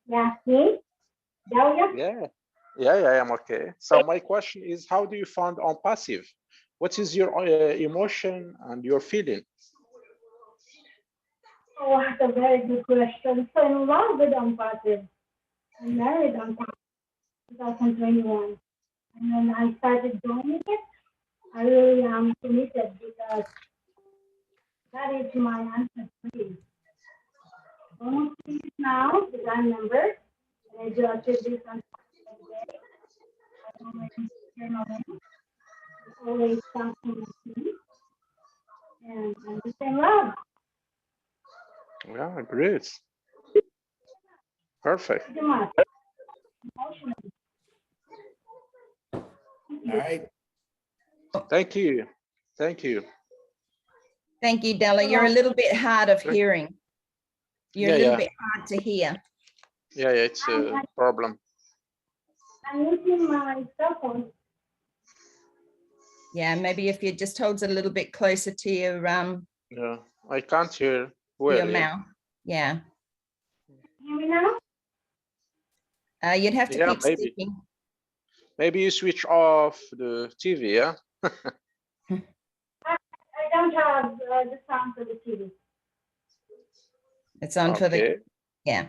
Yeah, me? Delia? Yeah. Yeah, I'm okay. So my question is, how do you find OnPassive? What is your emotion and your feeling? Oh, that's a very good question. So in love with OnPassive. I married OnPassive 2021. And then I started doing it. I really am committed because that is my answer to you. Almost 2 years now, because I'm a member. And I do activities on every day. I always share my name. I always talk to my team. And I'm just in love. Yeah, great. Perfect. Pretty much. Emotionally. All right. Thank you. Thank you. Thank you, Della. You're a little bit hard of hearing. You're a Yeah, little yeah. bit hard to hear. Yeah, it's a problem. I'm using my cell phone. Yeah, maybe if you just hold it a little bit closer to your Yeah, I can't hear well. Yeah. mouth. Yeah. Hear me now? You'd have to Yeah, keep maybe. speaking. Maybe you switch off the TV, yeah? I don't have the sound for the TV. It's on for the, Okay. yeah.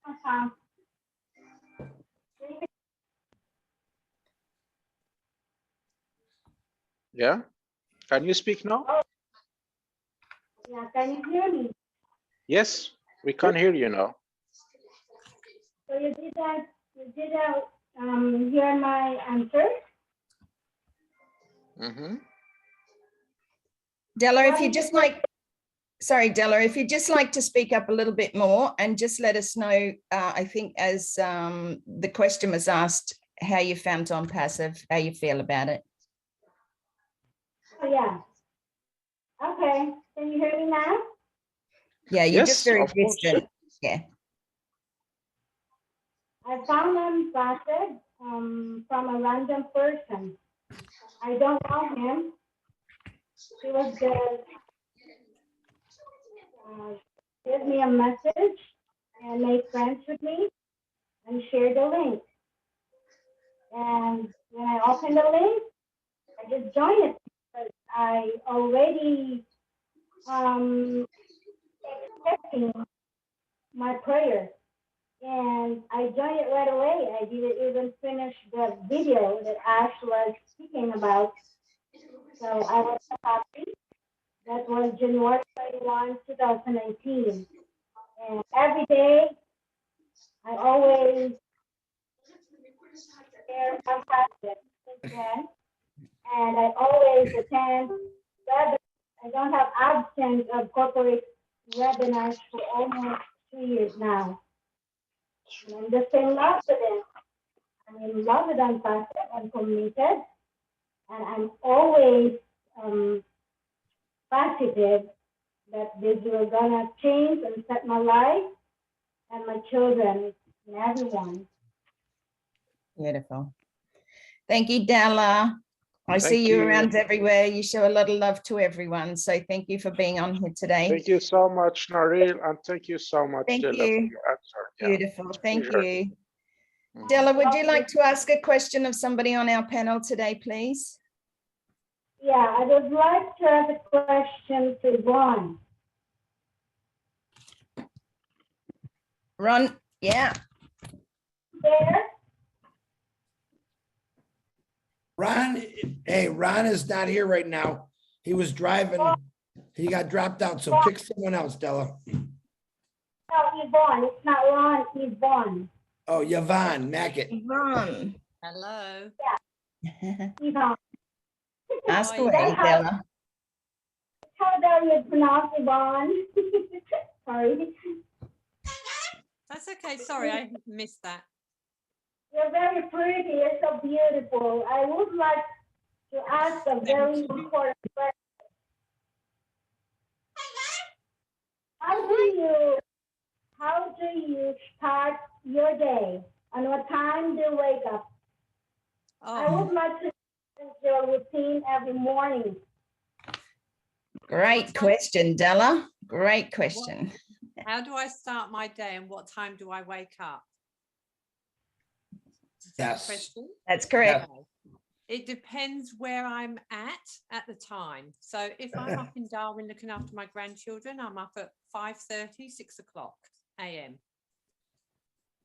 No sound. Yeah. Can you speak now? Yeah, can you hear me? Yes, we can hear you now. So you did hear my answer? Mhm. Della, if you just like, sorry, Della, if you'd just like to speak up a little bit more and just let us know, I think as the question was asked, how you found OnPassive, how you feel about it. Oh, yeah. Okay, can you hear me now? Yeah, you're just Yes, very of course. distant. Yeah. I found OnPassive from a random person. I don't know him. He was just give me a message and made friends with me and shared the link. And when I opened the link, I just joined it because I already expecting my prayer. And I joined it right away. I didn't even finish the video that Ash was speaking about. So I was so happy. That was January 21, 2019. And every day, I always share OnPassive since then. And I always attend webinars. I don't have absence of corporate webinars for almost 2 years now. And I'm just in love with it. I'm in love with OnPassive. I'm committed. And I'm always positive that this will gonna change and set my life and my children and everyone. Beautiful. Thank you, Della. I see Thank you you. around everywhere. You show a lot of love to everyone. So thank you for being on here today. Thank you so much, Narelle, and thank you so much, Thank Della, for you. your answer. Yeah, Beautiful. it's a Thank pleasure. you. Mhm. Della, would you like to ask a question of somebody on our panel today, please? Yeah, I would like to ask a question to Ron. Ron, yeah. There? Ron, hey, Ron is not here right now. He was driving. He got dropped out. So pick someone else, Della. No, Yvonne. It's not Ron, it's Yvonne. Oh, Yvonne Mackett. Yvonne. Hello. Yeah, Yvonne. Ask How are away, you? Della. How do you pronounce Yvonne? Sorry. That's okay. Sorry, I missed that. You're very pretty. You're so beautiful. I would like to ask a very important question. How do you start your day? And what time do you wake up? I Oh, would like to know your routine every morning. Great question, Della. Great question. how do I start my day and what time do I wake up? Is that the Yes. question? That's correct. Okay. It depends where I'm at the time. So if I'm up in Darwin looking after my grandchildren, I'm up at 5:30, 6 o'clock a.m.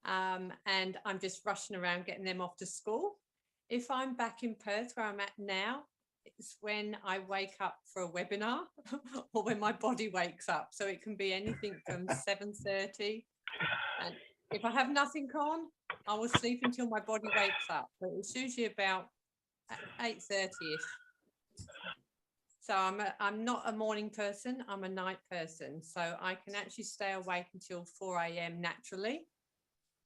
And I'm just rushing around getting them off to school. If I'm back in Perth where I'm at now, it's when I wake up for a webinar or when my body wakes up. So it can be anything from 7:30. And if I have nothing on, I will sleep until my body wakes up. But it's usually about 8:30ish. So I'm not a morning person, I'm a night person. So I can actually stay awake until 4 a.m. naturally.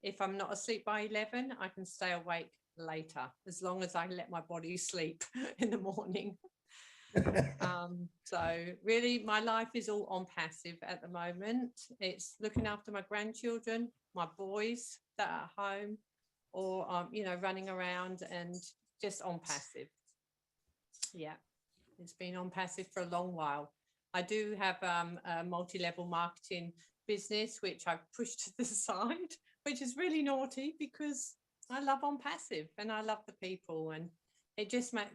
If I'm not asleep by 11, I can stay awake later, as long as I let my body sleep in the morning. So really my life is all OnPassive at the moment. It's looking after my grandchildren, my boys that are at home, or running around and just OnPassive. Yeah, it's been OnPassive for a long while. I do have a multi-level marketing business which I've pushed to the side, which is really naughty because I love OnPassive and I love the people, and it just makes,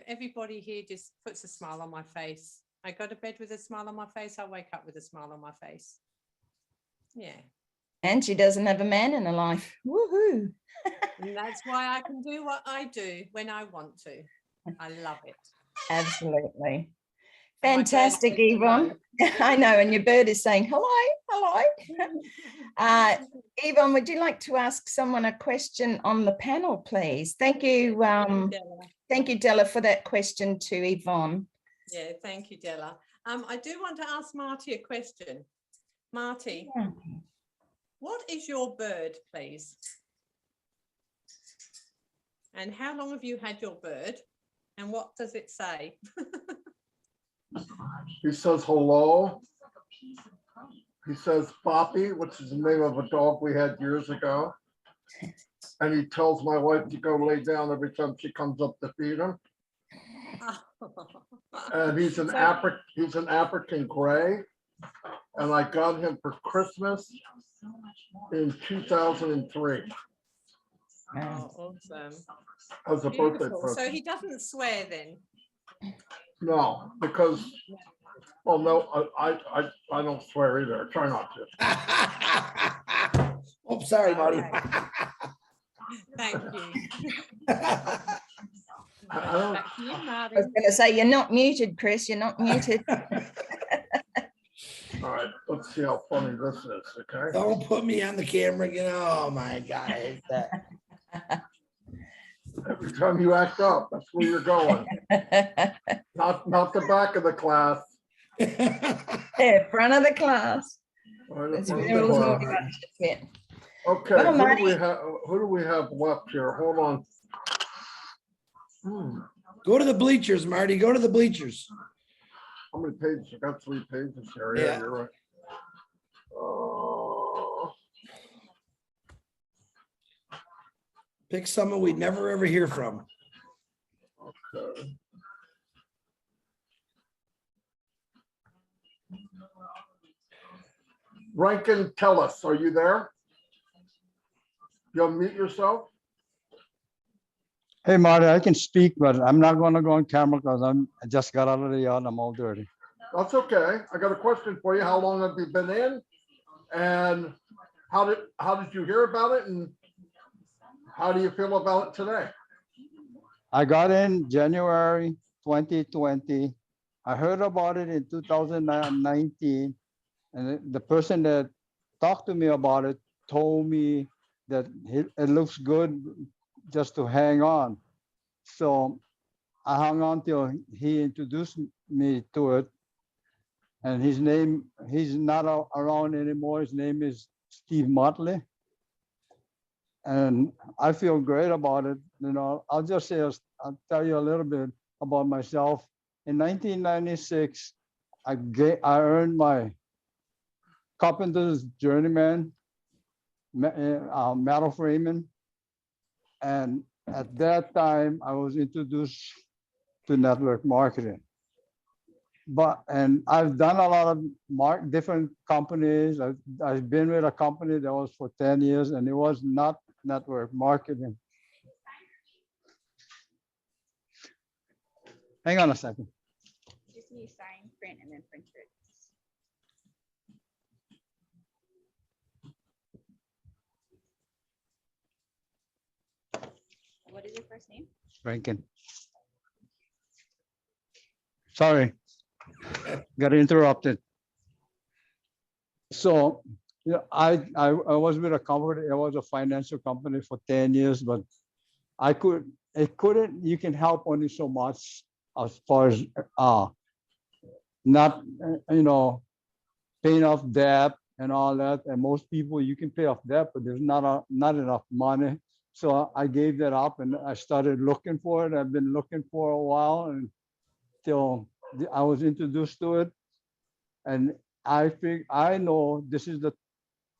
everybody here just puts a smile on my face. I go to bed with a smile on my face. I wake up with a smile on my face. Yeah. And she doesn't have a man in her life. Woohoo. And that's why I can do what I do when I want to. I love it. Absolutely. And my bird Fantastic, says hello. Yvonne. I know, and your bird is saying hello. Yvonne, would you like to ask someone a question on the panel, please? Thank you. Della. Thank you, Della, for that question to Yvonne. Yeah, thank you, Della. I do want to ask Marty a question. Marty, Yeah. what is your bird, please? And how long have you had your bird? And what does it say? He says hello. He says Poppy, which is the name of a dog we had years ago. And he tells my wife to go lay down every time she comes up to feed him. And he's an African gray. And I got him for Christmas in 2003. Oh, awesome. As a birthday Beautiful. present. So he doesn't swear then? No, because, well, no, I don't swear either. I try not to. Oh, sorry, Marty. Thank you. I don't, Back to you, Marty. I was going to say, you're not muted, Chris. You're not muted. all right, let's see how funny this is, okay? Don't put me on the camera again. Oh my God, I hate that. Every time you act up, that's where you're going. Not the back of the class. Yeah, front of the class. Right in That's front of where the all the class. motivation fit. Okay, Well, who do we have left here? Hold on. Go to the bleachers, Marty. Go to the bleachers. How many pages? I got 3 pages here. Yeah. Yeah, you're right. Pick someone we'd never ever hear from. Okay. Rankin, tell us, are you there? You unmute yourself? Hey, Marty, I can speak, but I'm not going to go on camera because I just got out of the yard. I'm all dirty. That's okay. I got a question for you. How long have you been in? And how did you hear about it? And how do you feel about it today? I got in January 2020. I heard about it in 2019. And the person that talked to me about it told me that it looks good just to hang on. So I hung on till he introduced me to it. And his name, he's not around anymore. His name is Steve Motley. And I feel great about it. You know, I'll just say, I'll tell you a little bit about myself. In 1996, I earned my carpenter's journeyman, metal framing. And at that time, I was introduced to network marketing. And I've done a lot of different companies. I've been with a company that was for 10 years, and it was not network marketing. Hang on a second. Just need to sign, print, and then print it. What is your first name? Rankin. Sorry, got interrupted. So, yeah, I was with a company. It was a financial company for 10 years, but you can help only so much as far as not, paying off debt and all that. And most people, you can pay off debt, but there's not enough money. So I gave that up and I started looking for it. I've been looking for a while until I was introduced to it. And I know this is the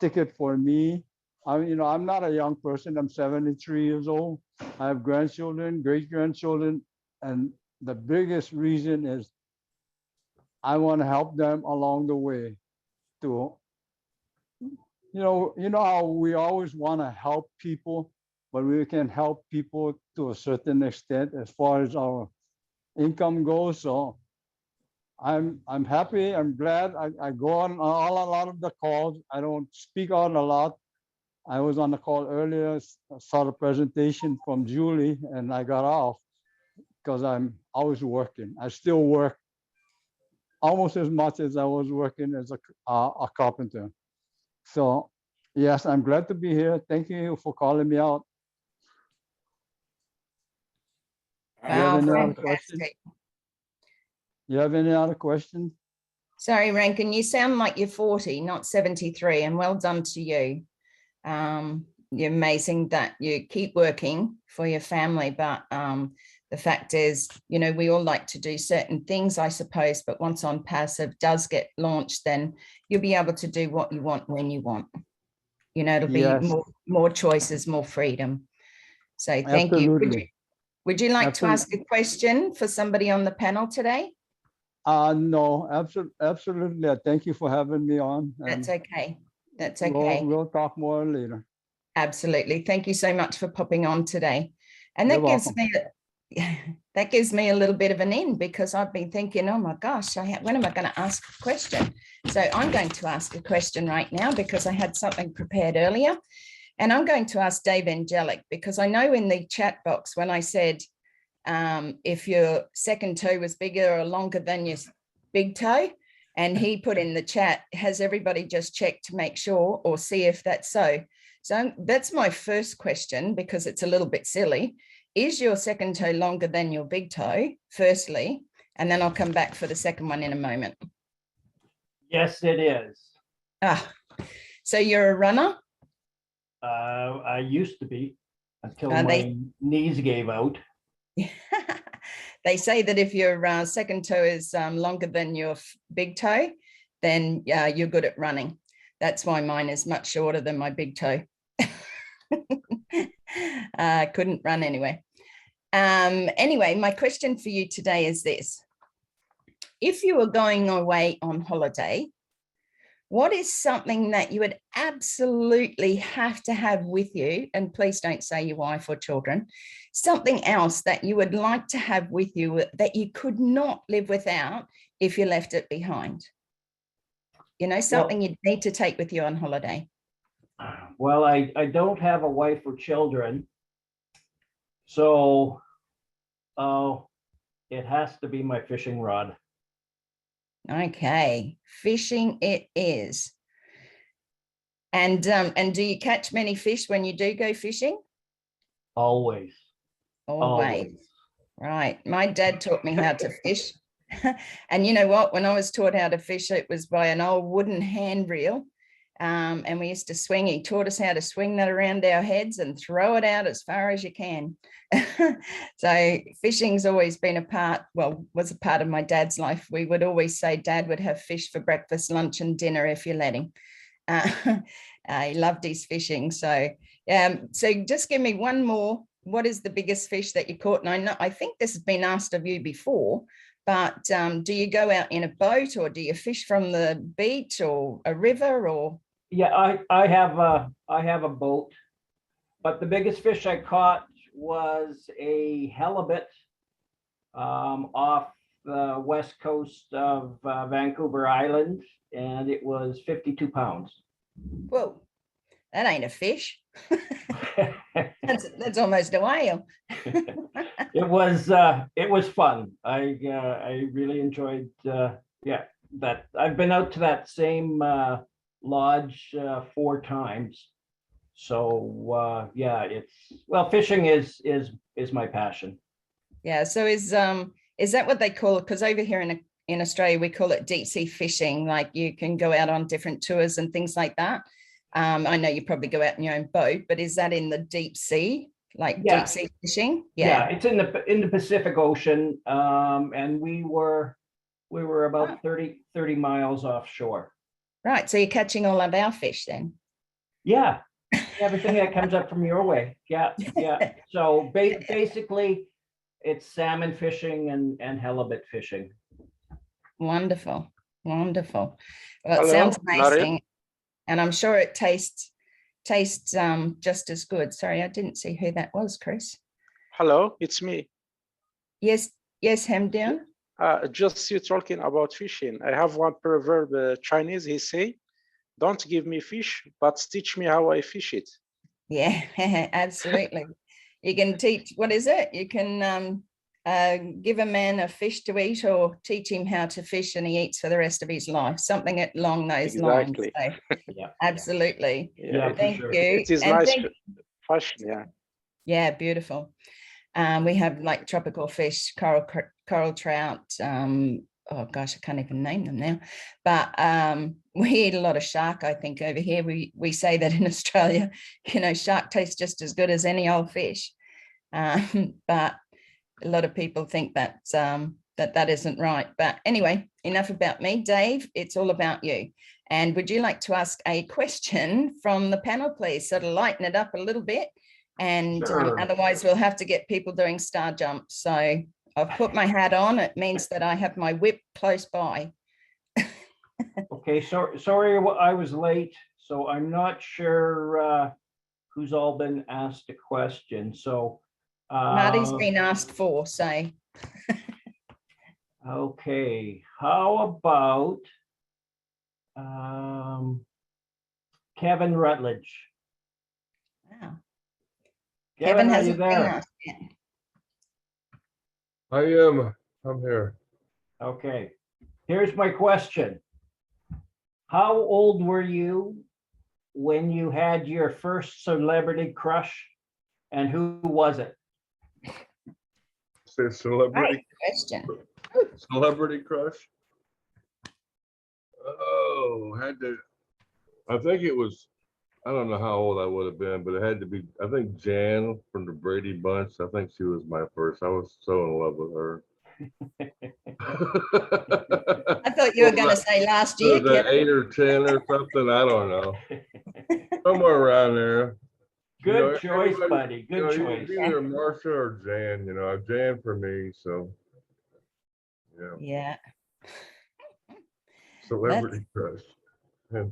ticket for me. I'm not a young person. I'm 73 years old. I have grandchildren, great-grandchildren. And the biggest reason is I want to help them along the way to, how we always want to help people, but we can help people to a certain extent as far as our income goes. So I'm happy. I'm glad. I go on a lot of the calls. I don't speak out a lot. I was on the call earlier, saw the presentation from Julie, and I got off because I'm always working. I still work almost as much as I was working as a carpenter. So yes, I'm glad to be here. Thank you for calling me out. You have Oh, any other questions? fantastic. You have any other questions? Sorry, Rankin, you sound like you're 40, not 73, and well done to you. You're amazing that you keep working for your family, but the fact is, you know, we all like to do certain things, I suppose, but once OnPassive does get launched, then you'll be able to do what you want when you want. You know, it'll be Yes. more choices, more freedom. So thank you. Absolutely. Would you like to ask Absolutely. a question for somebody on the panel today? No, absolutely. Thank you for having me on. That's okay. That's We'll, okay. we'll talk more later. Absolutely. Thank you so much for popping on today. And You're that gives welcome. me that gives me a little bit of an in, because I've been thinking, oh my gosh, when am I going to ask a question? So I'm going to ask a question right now because I had something prepared earlier. And I'm going to ask Dave Angelic, because I know in the chat box when I said if your second toe was bigger or longer than your big toe, and he put in the chat, has everybody just checked to make sure or see if that's so? So that's my first question, because it's a little bit silly. Is your second toe longer than your big toe, firstly? And then I'll come back for the second one in a moment. Yes, it is. Ah, so you're a runner? I used to be until my They knees gave out. They say that if your second toe is longer than your big toe, then you're good at running. That's why mine is much shorter than my big toe. I couldn't run anyway. Anyway, my question for you today is this. If you were going away on holiday, what is something that you would absolutely have to have with you? And please don't say your wife or children. Something else that you would like to have with you that you could not live without if you left it behind. You know, something you'd need to take with you on holiday. Well, I don't have a wife or children. So it has to be my fishing rod. Okay, fishing it is. And do you catch many fish when you do go fishing? Always. Always. Right. My dad taught me how to fish. And you know what? When I was taught how to fish, it was by an old wooden hand reel. And we used to swing. He taught us how to swing that around our heads and throw it out as far as you can. So fishing's always been was a part of my dad's life. We would always say Dad would have fish for breakfast, lunch and dinner if you let him. He loved his fishing. So just give me one more. What is the biggest fish that you caught? And I think this has been asked of you before, but do you go out in a boat, or do you fish from the beach or a river? Or Yeah, I have a boat, but the biggest fish I caught was a halibut off the west coast of Vancouver Island, and it was 52 pounds. Whoa, that ain't a fish. That's almost a whale. It was fun. I really enjoyed that. I've been out to that same lodge 4 times. So fishing is my passion. Yeah. So is that what they call it? Because over here in Australia we call it deep sea fishing. Like you can go out on different tours and things like that. I know you probably go out in your own boat, but is that in the deep sea, like deep sea fishing? Yeah, it's in the Pacific Ocean, and we were about 30 miles offshore. Right, so you're catching all of our fish then? Yeah, everything that comes up from your way. Yeah. So basically, it's salmon fishing and halibut fishing. Wonderful. Well, it Hello, sounds amazing. Narelle? And I'm sure it tastes just as good. Sorry, I didn't see who that was, Chris. Hello, it's me. Yes, Hamdown. Just you talking about fishing. I have one proverb, Chinese, he say, don't give me fish, but teach me how I fish it. Yeah, absolutely. You can teach, what is it? You can give a man a fish to eat, or teach him how to fish and he eats for the rest of his life. Something along those lines. So, absolutely. Yeah, Thank you. It is And nice fashion, yeah. Yeah, beautiful. We have like tropical fish, coral trout. Oh gosh, I can't even name them now. But we eat a lot of shark, I think, over here. We say that in Australia, you know, shark tastes just as good as any old fish. But a lot of people think that that isn't right. But anyway, enough about me. Dave, it's all about you. And would you like to ask a question from the panel, please? Sort of lighten it up a little bit. And Sure. otherwise we'll have to get people doing star jumps. So I've put my hat on. It means that I have my whip close by. Okay, sorry I was late, so I'm not sure who's all been asked a question. So Marty's been asked for, so. Okay, how about Kevin Rutledge? Wow. Kevin, are you hasn't been there? asked yet. I'm here. Okay, here's my question. How old were you when you had your first celebrity crush, and who was it? Say celebrity. Great question. Celebrity crush. Oh, I think it was, I don't know how old I would have been, but it had to be, I think Jan from the Brady Bunch. I think she was my first. I was so in love with her. I thought you were going to say last year, Was that Kevin. 8 or 10 or something? I don't know. Somewhere around there. Good choice, buddy. Good It choice. was either Marsha or Jan, Jan for me. So, yeah. Yeah. Celebrity crush. That's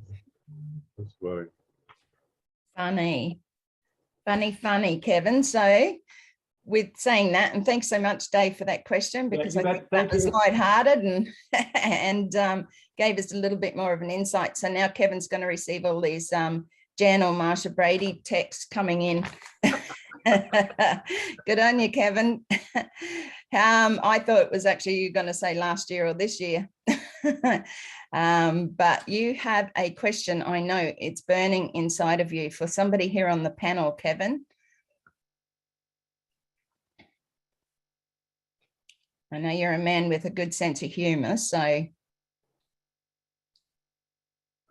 funny. Funny, Kevin. So with saying that, and thanks so much, Dave, for that question, because I think that was lighthearted and gave us a little bit more of an insight. So now Kevin's going to receive all these Jan or Marsha Brady texts coming in. Good on you, Kevin. I thought it was actually you're going to say last year or this year. But you have a question. I know it's burning inside of you for somebody here on the panel, Kevin. I know you're a man with a good sense of humor, so.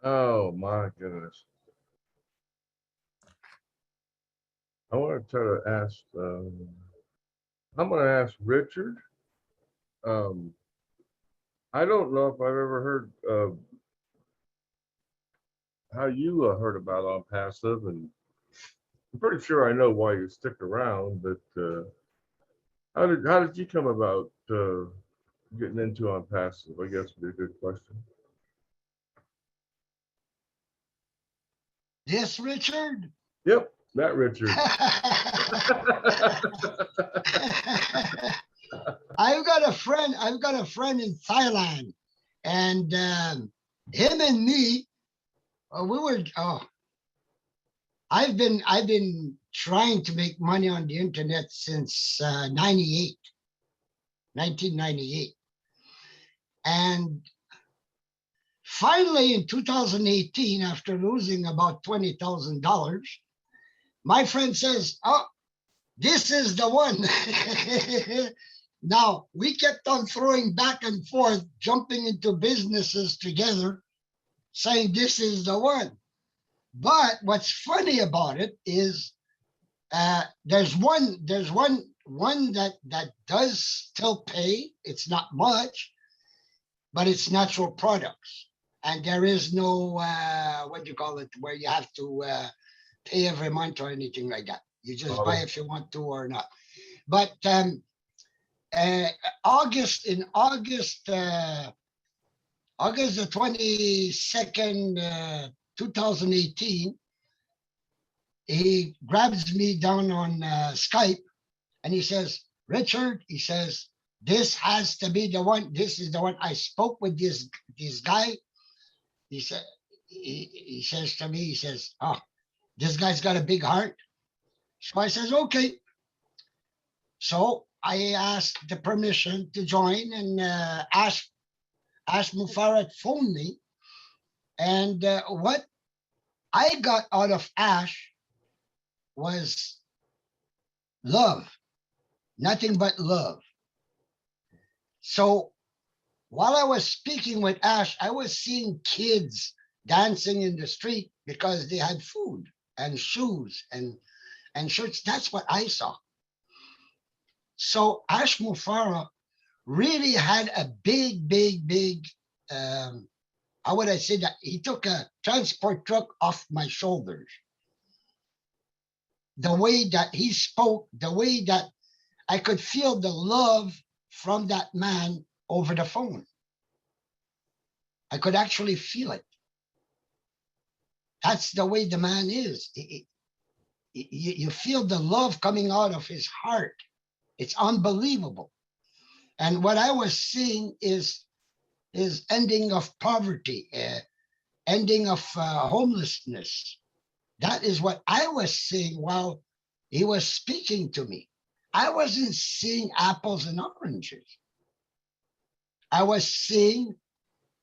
Oh my goodness. I want to try to ask, I'm going to ask Richard. I don't know if I've ever heard how you heard about OnPassive, and I'm pretty sure I know why you stick around, but how did you come about getting into OnPassive? I guess would be a good question. Yes, Richard. Yep, that Richard. I've got a friend in Thailand, and him and me, I've been trying to make money on the internet since 1998. And finally in 2018, after losing about $20,000, my friend says, oh, this is the one. Now, we kept on throwing back and forth, jumping into businesses together, saying this is the one. But what's funny about it is there's one that does still pay. It's not much, but it's natural products. And there is no, what do you call it, where you have to pay every month or anything like that. You just buy if you want to or not. But August the 22nd, 2018, he grabs me down on Skype and he says, Richard, he says, this has to be the one. This is the one. I spoke with this guy. He said, he says to me, he says, oh, this guy's got a big heart. So I says, okay. So I asked the permission to join, and Ash Mufarad phoned me. And what I got out of Ash was love. nothing but love. So while I was speaking with Ash, I was seeing kids dancing in the street because they had food and shoes and shirts. That's what I saw. So Ash Mufara really had a big, how would I say that? He took a transport truck off my shoulders. The way that he spoke, the way that I could feel the love from that man over the phone. I could actually feel it. That's the way the man is. You feel the love coming out of his heart. It's unbelievable. And what I was seeing is ending of poverty, ending of homelessness. That is what I was seeing while he was speaking to me. I wasn't seeing apples and oranges. I was seeing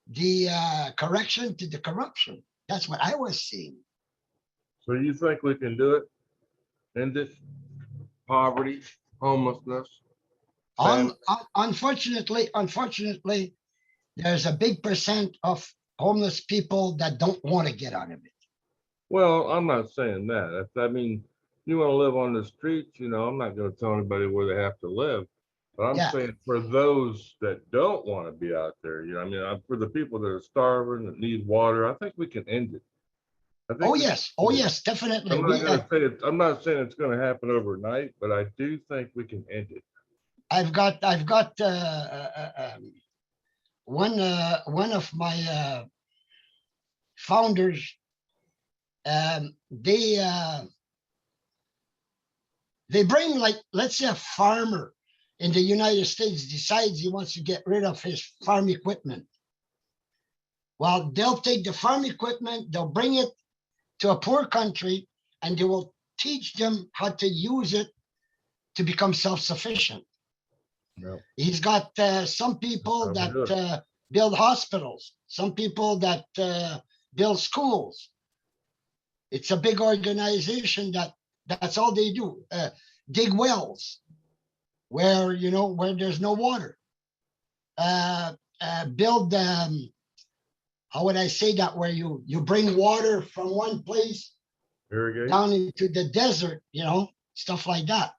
the correction to the corruption. That's what I was seeing. So you think we can do it? End it? Poverty, homelessness? Unfortunately, there's a big percent of homeless people that don't want to get out of it. Well, I'm not saying that. I mean, you want to live on the streets, you know, I'm not going to tell anybody where they have to live. But I'm saying for those that don't want to be out there, you know, I mean, for the people that are starving, that need water, I think we can end it. Oh yes, definitely. I'm not saying it's going to happen overnight, but I do think we can end it. I've got one of my founders. They bring, like, let's say a farmer in the United States decides he wants to get rid of his farm equipment. Well, they'll take the farm equipment, they'll bring it to a poor country, and they will teach them how to use it to become self-sufficient. No. He's got some people that build hospitals, some people that build schools. It's a big organization that's all they do. Dig wells where, you know, where there's no water. Build, how would I say that, where you bring water from one place down into the desert, you know, stuff like that,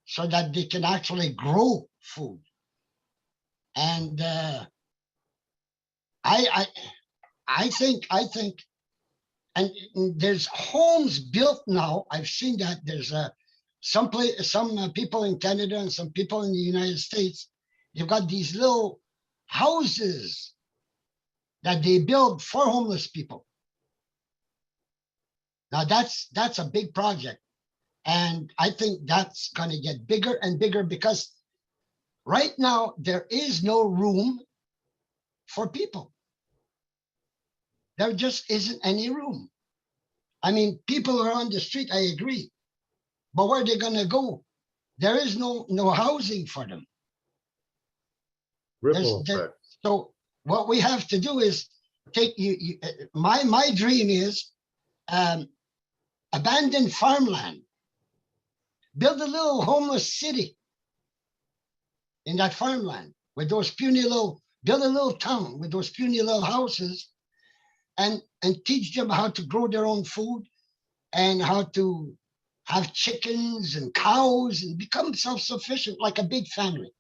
so that they can actually grow food. And I think, and there's homes built now. I've seen that there's some people in Canada and some people in the United States. They've got these little houses that they build for homeless people. Now that's a big project, and I think that's going to get bigger and bigger, because right now there is no room for people. There just isn't any room. I mean, people are on the street, I agree, but where are they going to go? There is no housing for them. So what we have to do is take my dream is abandoned farmland, build a little homeless city in that farmland with those puny little, build a little town with those puny little houses, and teach them how to grow their own food and how to have chickens and cows and become self-sufficient like a big family.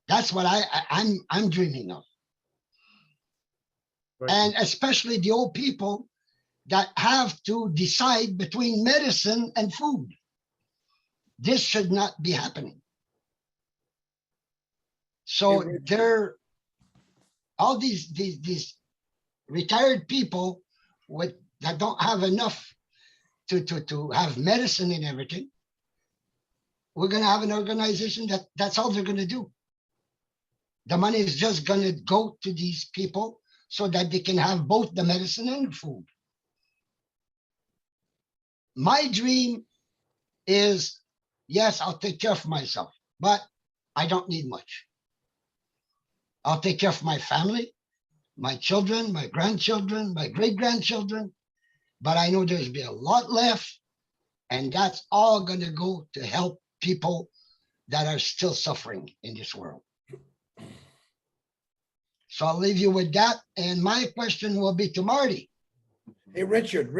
That's what I'm dreaming of. And especially the old people that have to decide between medicine and food. This should not be happening. So there, all these retired people that don't have enough to have medicine and everything, we're going to have an organization that's all they're going to do. The money is just going to go to these people so that they can have both the medicine and the food. My dream is, yes, I'll take care of myself, but I don't need much. I'll take care of my family, my children, my grandchildren, my great-grandchildren, but I know there's be a lot left, and that's all going to go to help people that are still suffering in this world. So I'll leave you with that. And my question will be to Marty. Hey, Richard,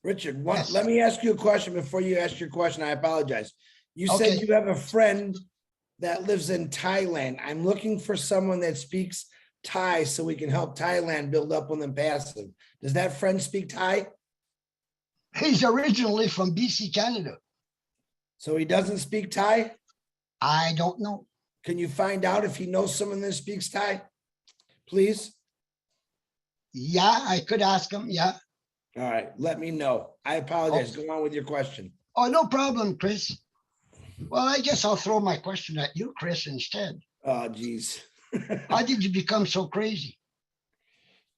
Yes. let me ask you a question before you ask your question. I apologize. You Okay. said you have a friend that lives in Thailand. I'm looking for someone that speaks Thai so we can help Thailand build up on OnPassive. Does that friend speak Thai? He's originally from BC, Canada. So he doesn't speak Thai? I don't know. Can you find out if he knows someone that speaks Thai? Please? Yeah, I could ask him. Yeah. All right, let me know. I apologize. Go on with your question. Oh, no problem, Chris. Well, I guess I'll throw my question at you, Chris, instead. Oh, geez. How did you become so crazy?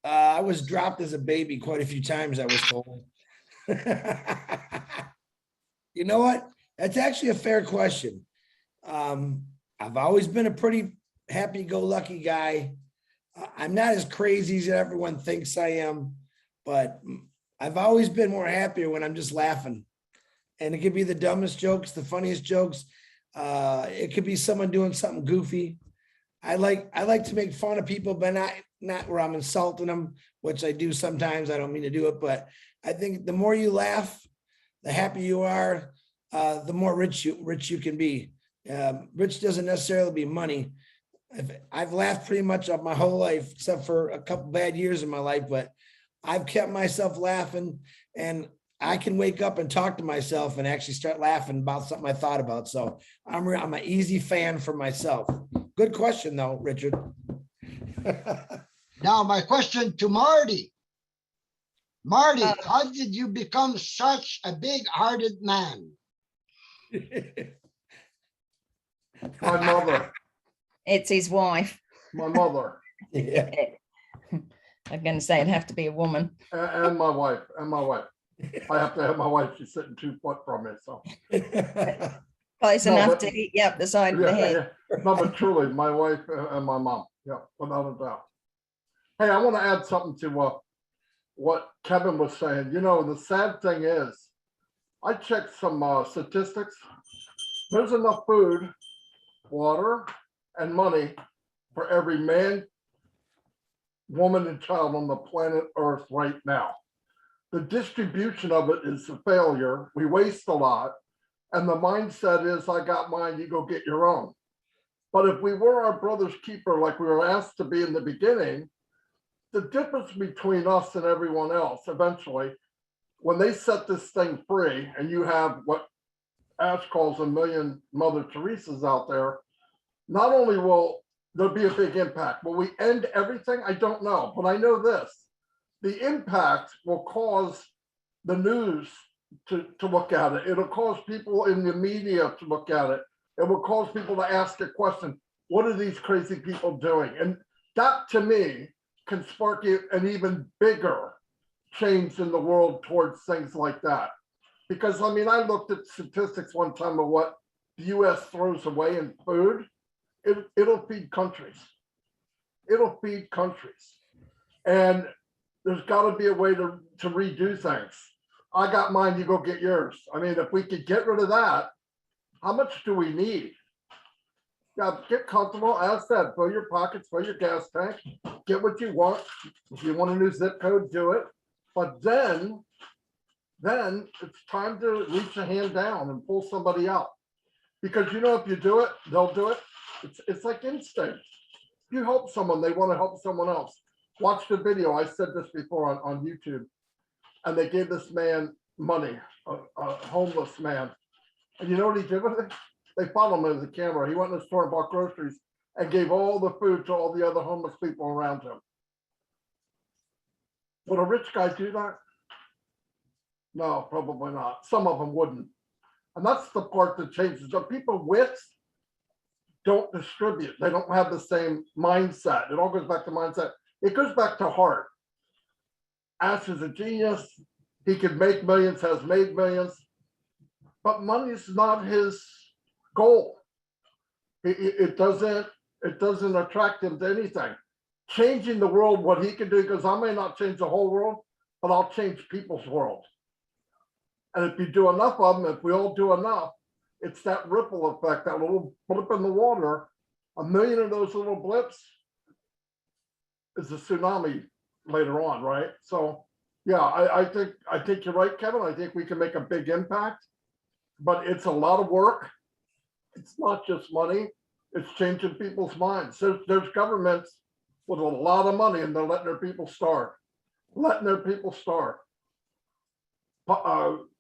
I was dropped as a baby quite a few times, I was told. You know what? That's actually a fair question. I've always been a pretty happy-go-lucky guy. I'm not as crazy as everyone thinks I am, but I've always been more happier when I'm just laughing. And it could be the dumbest jokes, the funniest jokes. It could be someone doing something goofy. I like to make fun of people, but not where I'm insulting them, which I do sometimes. I don't mean to do it, but I think the more you laugh, the happier you are, the more rich you can be. Rich doesn't necessarily be money. I've laughed pretty much up my whole life, except for a couple bad years in my life, but I've kept myself laughing, and I can wake up and talk to myself and actually start laughing about something I thought about. So I'm an easy fan for myself. Good question though, Richard. Now, my question to Marty. Marty, how did you become such a big-hearted man? My mother. It's his wife. My mother. Yeah. I'm going to say it'd have to be a woman. And my wife. I have to have my wife. She's sitting 2 foot from me. So Close No, enough but- to hit you up the side of the head. No, but truly, my wife and my mom. Yeah, without a doubt. Hey, I want to add something to what Kevin was saying. You know, the sad thing is, I checked some statistics. There's enough food, water, and money for every man, woman, and child on the planet Earth right now. The distribution of it is a failure. We waste a lot. And the mindset is, I got mine, you go get your own. But if we were our brother's keeper, like we were asked to be in the beginning, the difference between us and everyone else, eventually, when they set this thing free, and you have what Ash calls a million Mother Teresas out there, not only will there be a big impact, will we end everything? I don't know, but I know this. The impact will cause the news to look at it. It'll cause people in the media to look at it. It will cause people to ask a question. What are these crazy people doing? And that, to me, can spark an even bigger change in the world towards things like that. Because, I mean, I looked at statistics one time of what the US throws away in food. It'll feed countries. It'll feed countries. And there's got to be a way to redo things. I got mine, you go get yours. I mean, if we could get rid of that, how much do we need? Yeah, get comfortable. As said, fill your pockets, fill your gas tank, get what you want. If you want a new zip code, do it. But then it's time to reach a hand down and pull somebody out. Because, you know, if you do it, they'll do it. It's like instinct. If you help someone, they want to help someone else. Watch the video. I said this before on YouTube. And they gave this man money, a homeless man. And you know what he did with it? They followed him with the camera. He went in the store and bought groceries and gave all the food to all the other homeless people around him. Would a rich guy do that? No, probably not. Some of them wouldn't. And that's the part that changes. The people with don't distribute. They don't have the same mindset. It all goes back to mindset. It goes back to heart. Ash is a genius. He could make millions, has made millions, but money is not his goal. It doesn't attract him to anything. Changing the world, what he can do, because I may not change the whole world, but I'll change people's world. And if you do enough of them, if we all do enough, It's that ripple effect, that little blip in the water. 1 million of those little blips is a tsunami later on, right? So yeah, I think you're right, Kevin. I think we can make a big impact, but it's a lot of work. It's not just money, it's changing people's minds. There's governments with a lot of money and they're letting their people starve.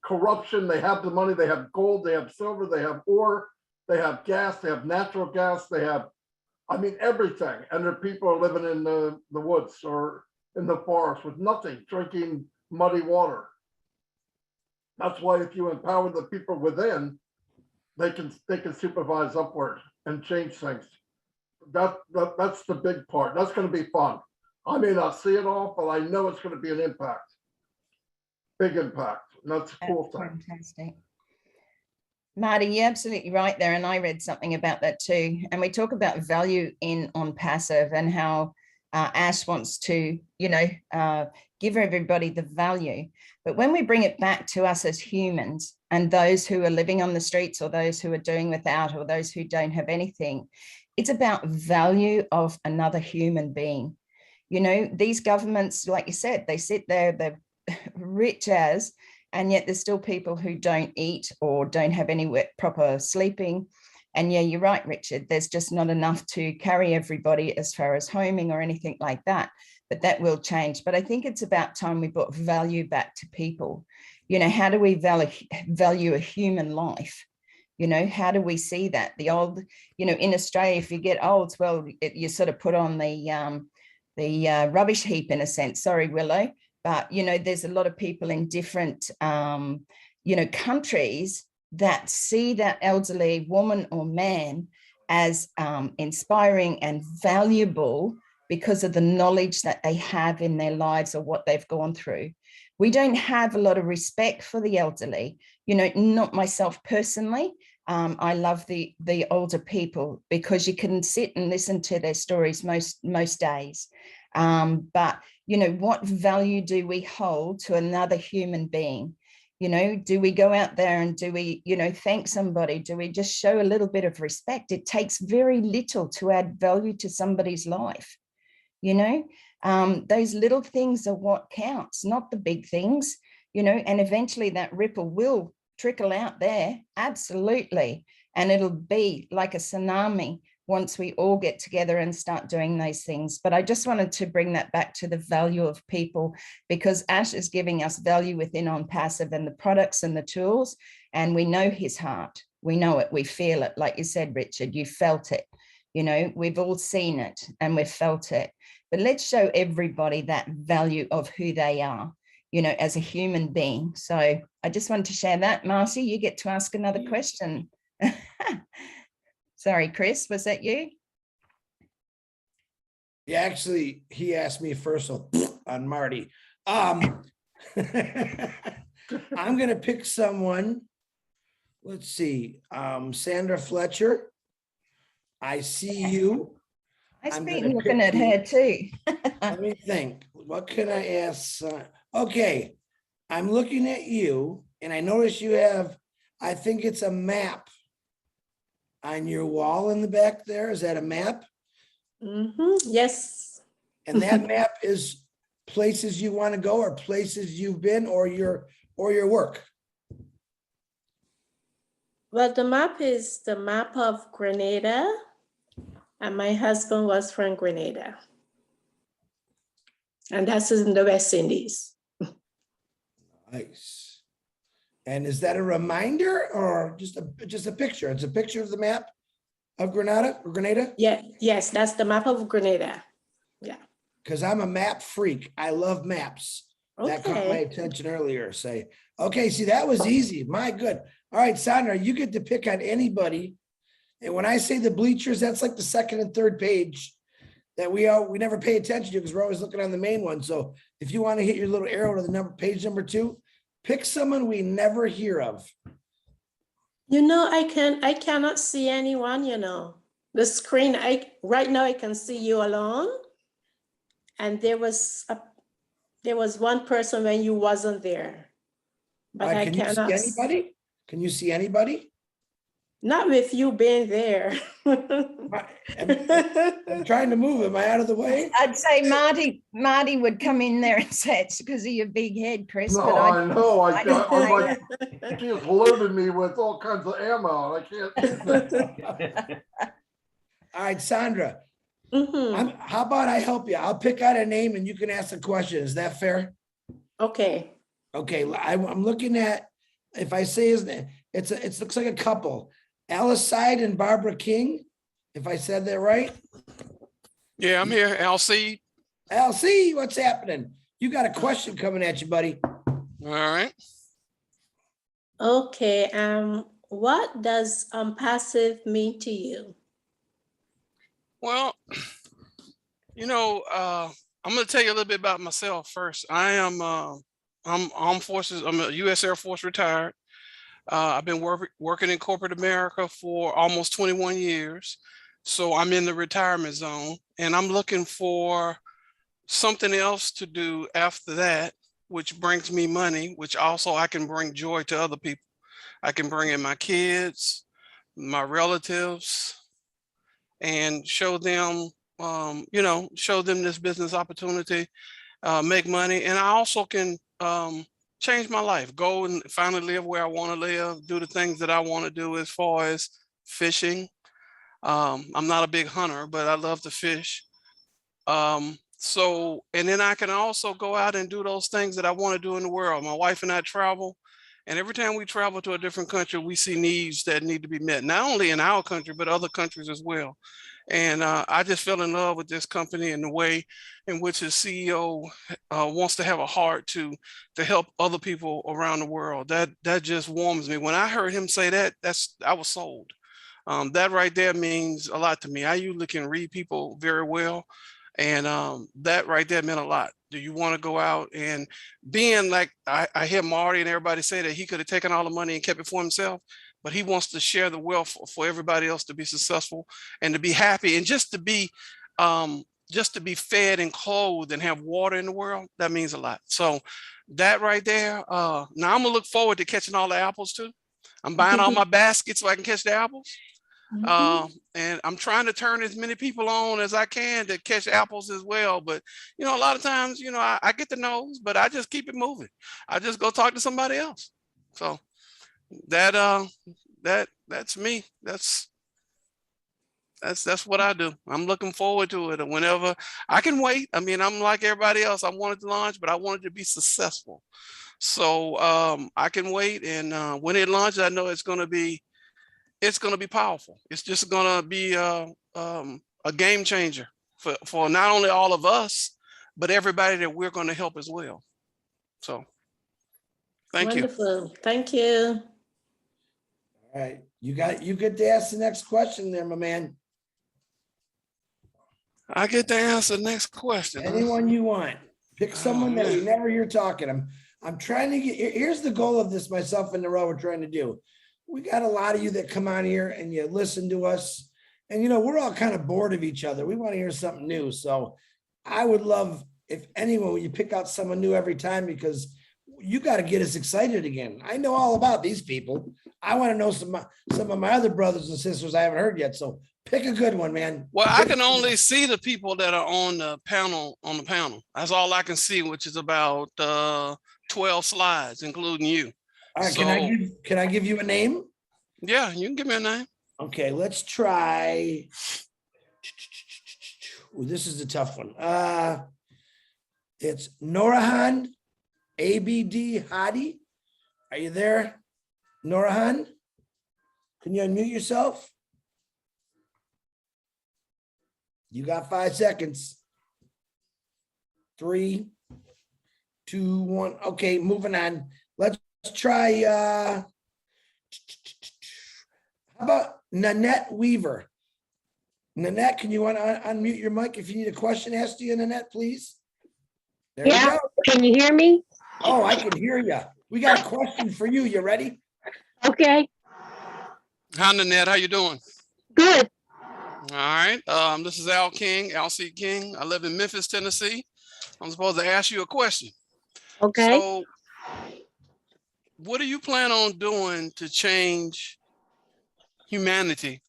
Corruption, they have the money, they have gold, they have silver, they have ore, they have gas, they have natural gas, they have, I mean, everything. And their people are living in the woods or in the forest with nothing, drinking muddy water. That's why if you empower the people within, they can supervise upward and change things. That's the big part. That's going to be fun. I may not see it all, but I know it's going to be an impact. Big impact. And that's a cool thing. Fantastic. Marty, you're absolutely right there. And I read something about that too. And we talk about value in OnPassive and how Ash wants to, give everybody the value. But when we bring it back to us as humans and those who are living on the streets or those who are doing without or those who don't have anything, it's about value of another human being. These governments, like you said, they sit there, they're rich as, and yet there's still people who don't eat or don't have any proper sleeping. And yeah, you're right, Richard, there's just not enough to carry everybody as far as homing or anything like that, but that will change. But I think it's about time we brought value back to people. How do we value a human life? How do we see that? The old, in Australia, if you get old, well, you sort of put on the rubbish heap in a sense. Sorry, Willow. But, there's a lot of people in different, countries that see that elderly woman or man as inspiring and valuable because of the knowledge that they have in their lives or what they've gone through. We don't have a lot of respect for the elderly, not myself personally. I love the older people because you can sit and listen to their stories most days. But, what value do we hold to another human being? Do we go out there and do we, thank somebody? Do we just show a little bit of respect? It takes very little to add value to somebody's life. Those little things are what counts, not the big things, and eventually that ripple will trickle out there. Absolutely. And it'll be like a tsunami once we all get together and start doing those things. But I just wanted to bring that back to the value of people, because Ash is giving us value within OnPassive and the products and the tools. And we know his heart. We know it. We feel it. Like you said, Richard, you felt it. We've all seen it and we've felt it. But let's show everybody that value of who they are, as a human being. So I just wanted to share that. Marcy, you get to ask another question. Sorry, Chris, was that you? Yeah, actually, he asked me first on Marty. I'm going to pick someone. Let's see. Sandra Fletcher. I see you. I've been looking at her too. Let me think. What can I ask? Okay. I'm looking at you and I notice you have, I think it's a map on your wall in the back there. Is that a map? Yes. And that map is places you want to go or places you've been or your work? Well, the map is the map of Grenada, and my husband was from Grenada. And that's in the West Indies. Nice. And is that a reminder or just a picture? It's a picture of the map of Grenada or Grenada? Yeah, yes, that's the map of Grenada. Yeah. Because I'm a map freak. I love maps. That caught my attention earlier. Say, okay, see, that was easy. My good. All right, Sandra, you get to pick on anybody. And when I say the bleachers, that's like the second and third page that we never pay attention to because we're always looking on the main one. So if you want to hit your little arrow to the page number 2, pick someone we never hear of. I cannot see anyone, The screen, right now I can see you alone. And there was one person when you wasn't there. But I cannot. You see anybody? Can you see anybody? Not with you being there. I'm trying to move. Am I out of the way? I'd say Marty would come in there and say it's because of your big head, Chris. No, but I know. I'm say like, she has loaded me with all kinds of ammo. And I can't. All right, Sandra. Mhm. How about I help you? I'll pick out a name and you can ask the question. Is that fair? Okay. Okay, I'm looking at, if I say his name, it looks like a couple. Alice Side and Barbara King, if I said that right. Yeah, I'm here, LC. LC, what's happening? You got a question coming at you, buddy. All right. Okay. What does OnPassive mean to you? Well, you know, I'm going to tell you a little bit about myself first. I'm armed forces. I'm a U.S. Air Force retired. I've been working in corporate America for almost 21 years. So I'm in the retirement zone and I'm looking for something else to do after that, which brings me money, which also I can bring joy to other people. I can bring in my kids, my relatives, and show them, show them this business opportunity, make money. And I also can change my life, go and finally live where I want to live, do the things that I want to do as far as fishing. I'm not a big hunter, but I love to fish. And then I can also go out and do those things that I want to do in the world. My wife and I travel, and every time we travel to a different country, we see needs that need to be met, not only in our country, but other countries as well. And I just fell in love with this company and the way in which the CEO wants to have a heart to help other people around the world. That just warms me. When I heard him say that, I was sold. That right there means a lot to me. I usually can read people very well. And that right there meant a lot. Do you want to go out and being like, I hear Marty and everybody say that he could have taken all the money and kept it for himself, but he wants to share the wealth for everybody else to be successful and to be happy and just to be fed and clothed and have water in the world. That means a lot. So that right there, now I'm gonna look forward to catching all the apples too. I'm buying all my baskets so I can catch the apples. And I'm trying to turn as many people on as I can to catch apples as well. But, a lot of times, I get the nose, but I just keep it moving. I just go talk to somebody else. So that's me. That's what I do. I'm looking forward to it. And whenever I can wait, I'm like everybody else. I wanted to launch, but I wanted to be successful. So I can wait. And when it launches, I know it's going to be powerful. It's just going to be a game changer for not only all of us, but everybody that we're going to help as well. So thank you. Wonderful. Thank you. All right. You get to ask the next question there, my man. I get to answer the next question. Anyone you want. Pick someone that we never hear talking. I'm trying to here's the goal of this, myself and Narelle, we're trying to do. We got a lot of you that come on here and you listen to us, and we're all kind of bored of each other. We want to hear something new. So I would love if anyone, you pick out someone new every time, because you got to get us excited again. I know all about these people. I want to know some of my other brothers and sisters I haven't heard yet. So pick a good one, man. Well, I can only see the people that are on the panel. That's all I can see, which is about 12 slides, including you. All right, can I give you a name? Yeah, you can give me a name. Okay, let's try. Ooh, this is a tough one. It's Norahan ABD Hadi. Are you there, Norahan? Can you unmute yourself? You got 5 seconds. 3, 2, 1. Okay, moving on. Let's try, how about Nanette Weaver? Nanette, can you want to unmute your mic if you need a question asked to you, Nanette, please? There you go. Can you hear me? Oh, I can hear you. We got a question for you. You ready? Okay. Hi, Nanette. How you doing? Good. All right. This is Al King, LC King. I live in Memphis, Tennessee. I'm supposed to ask you a question. Okay. So what do you plan on doing to change humanity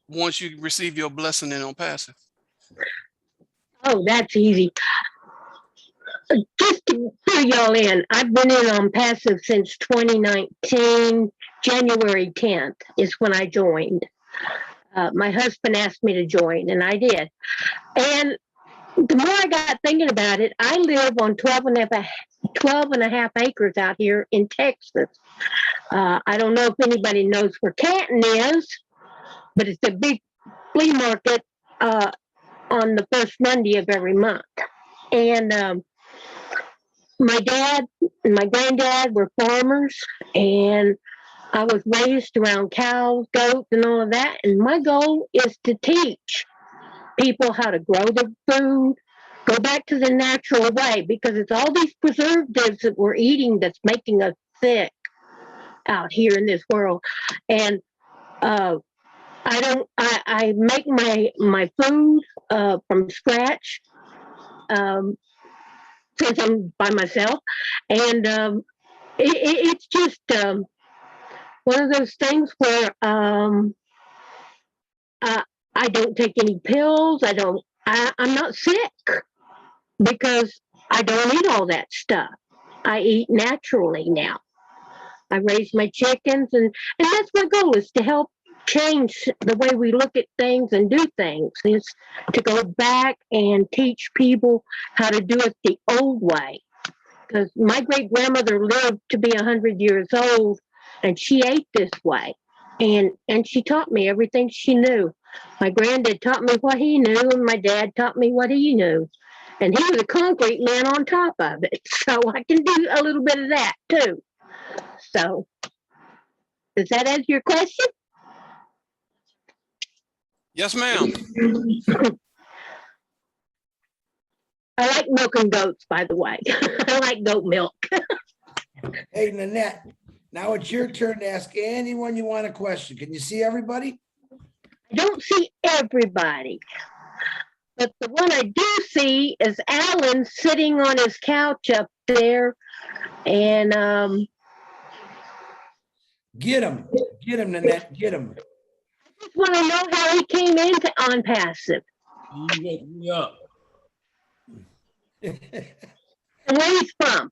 once you receive your blessing in OnPassive? Oh, that's easy. Just to fill y'all in, I've been in OnPassive since 2019. January 10th is when I joined. My husband asked me to join, and I did. And the more I got thinking about it, I live on 12 and a half acres out here in Texas. I don't know if anybody knows where Canton is, but it's a big flea market on the first Monday of every month. And my dad and my granddad were farmers, and I was raised around cows, goats, and all of that. And my goal is to teach people how to grow their food, go back to the natural way, because it's all these preservatives that we're eating that's making us sick out here in this world. And I make my food from scratch since I'm by myself. And it's just one of those things where I don't take any pills. I'm not sick because I don't eat all that stuff. I eat naturally now. I raise my chickens, and that's my goal, is to help change the way we look at things and do things, is to go back and teach people how to do it the old way. Because my great grandmother lived to be 100 years old, and she ate this way. And she taught me everything she knew. My granddad taught me what he knew, and my dad taught me what he knew. And he was a concrete man on top of it. So I can do a little bit of that too. So does that answer your question? Yes, ma'am. I like milking goats, by the way. I like goat milk. Hey, Nanette, now it's your turn to ask anyone you want a question. Can you see everybody? I don't see everybody, but the one I do see is Alan sitting on his couch up there, and get him, Nanette, get him. I just want to know how he came into OnPassive. You woke me up. And where he's from.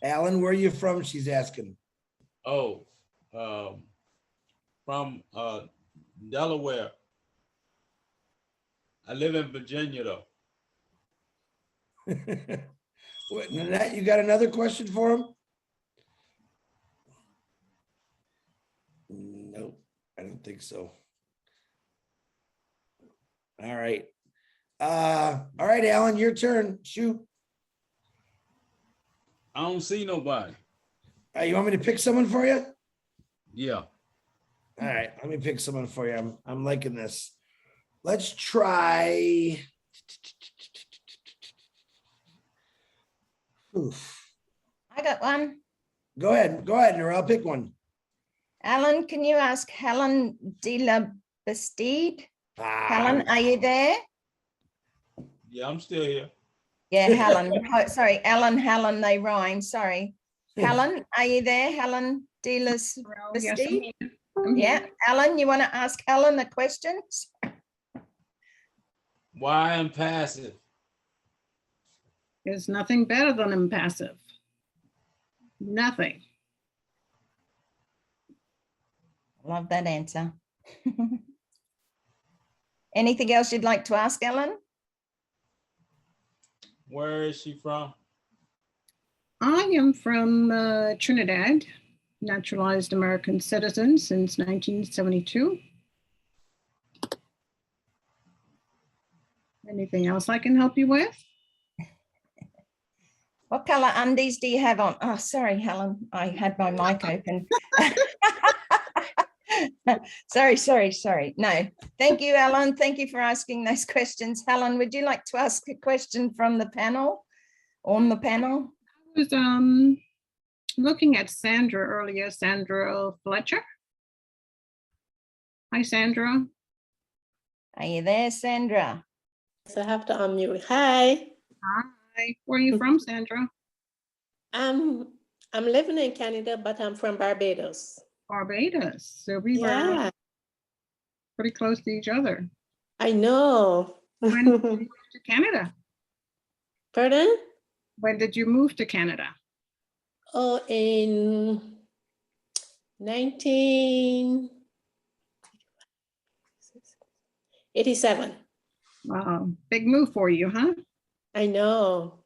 Alan, where are you from? She's asking. Oh, from Delaware. I live in Virginia though. What, Nanette, you got another question for him? Nope, I don't think so. All right. All right, Alan, your turn. Shoot. I don't see nobody. You want me to pick someone for you? Yeah. All right, let me pick someone for you. I'm liking this. Let's try. Oof. I got one. Go ahead, Narelle, pick one. Alan, can you ask Helen de la Bastide? Helen, are you there? Yeah, I'm still here. Yeah, Helen. Sorry, Alan, Helen, they rhyme. Sorry. Helen, are you there? Helen de la Bastide? Yeah, Alan, you want to ask Helen a question? Why OnPassive? There's nothing better than OnPassive. Nothing. Love that answer. Anything else you'd like to ask, Ellen? Where is she from? I am from Trinidad, naturalized American citizen since 1972. Anything else I can help you with? What color undies do you have on? Oh, sorry, Helen, I had my mic open. Sorry. No, thank you, Alan. Thank you for asking those questions. Helen, would you like to ask a question from the panel, on the panel? I was looking at Sandra earlier, Sandra Fletcher. Hi, Sandra. Are you there, Sandra? So I have to unmute. Hi. Hi. Where are you from, Sandra? I'm I'm living in Canada, but I'm from Barbados. Barbados. So we Yeah. were pretty close to each other. I know. When did you move to Canada? Pardon? When did you move to Canada? Oh, in 1987. Wow, big move for you, huh? I know.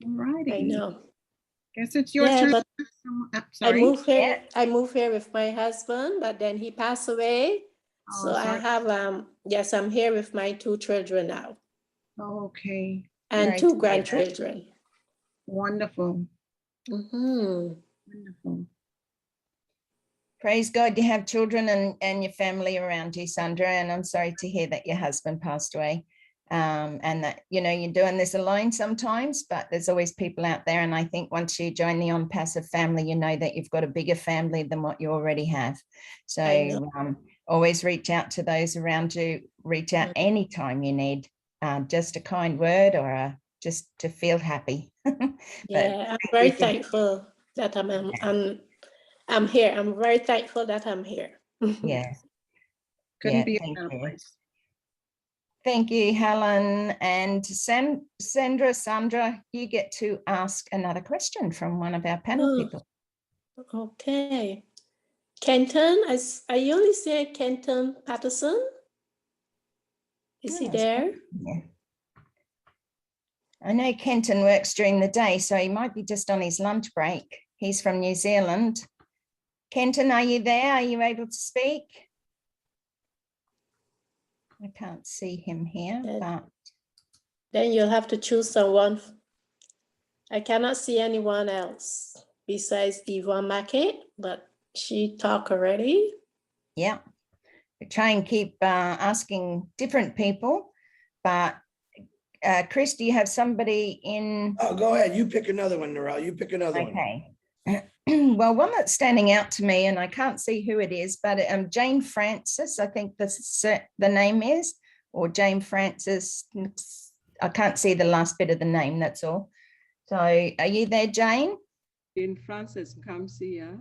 Alrighty. I know. Guess it's your Yeah, turn. but I Sorry. moved here. I moved here with my husband, but then he passed away. Oh, So I sorry. have yes, I'm here with my 2 children now Okay. and Sorry 2 to hear that. grandchildren. Wonderful. Mhm. Wonderful. Praise God, you have children and your family around you, Sandra. And I'm sorry to hear that your husband passed away. And that, you know, you're doing this alone sometimes, but there's always people out there. And I think once you join the OnPassive family, you know that you've got a bigger family than what you already have. So always reach out to those around you, reach out anytime you need just a kind word or just to feel happy. Yeah, I'm very thankful that I'm here. I'm very thankful that I'm here. Yeah. Couldn't be a thank better you. place. Thank you, Helen. And Sandra, you get to ask another question from one of our panel people. Okay. Kenton, I only say Kenton Patterson. Is he there? Yeah. I know Kenton works during the day, so he might be just on his lunch break. He's from New Zealand. Kenton, are you there? Are you able to speak? I can't see him here, but then you'll have to choose someone. I cannot see anyone else besides Eva Mackey, but she talked already. Yeah, we try and keep asking different people, but Chris, do you have somebody in? Oh, go ahead. You pick another one, Narelle. You pick another one. Okay. Well, one that's standing out to me, and I can't see who it is, but Jane Francis, I think the name is, or Jane Francis. I can't see the last bit of the name, that's all. So are you there, Jane? Jane Francis, come see her.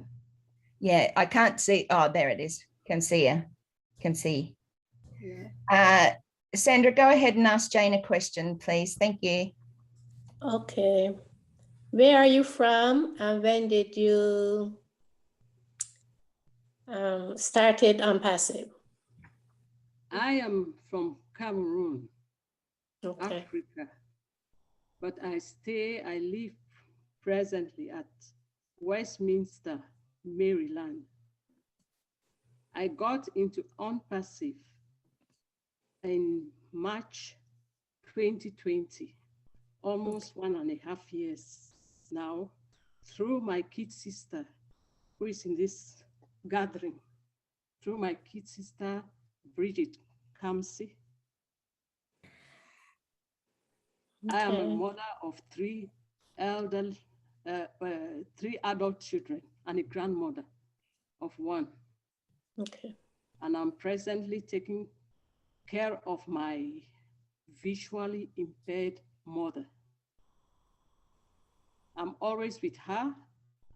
Yeah, I can't see. Oh, there it is. Can see her. Can see. Yeah. Sandra, go ahead and ask Jane a question, please. Thank you. Okay. Where are you from and when did you started OnPassive? I am from Cameroon, Okay. Africa, but I live presently at Westminster, Maryland. I got into OnPassive in March 2020, almost 1.5 years now, through my kid sister, who is in this gathering, through my kid sister, Bridget Kamsi. I am a mother of 3 adult children and a grandmother of 1. Okay. And I'm presently taking care of my visually impaired mother. I'm always with her,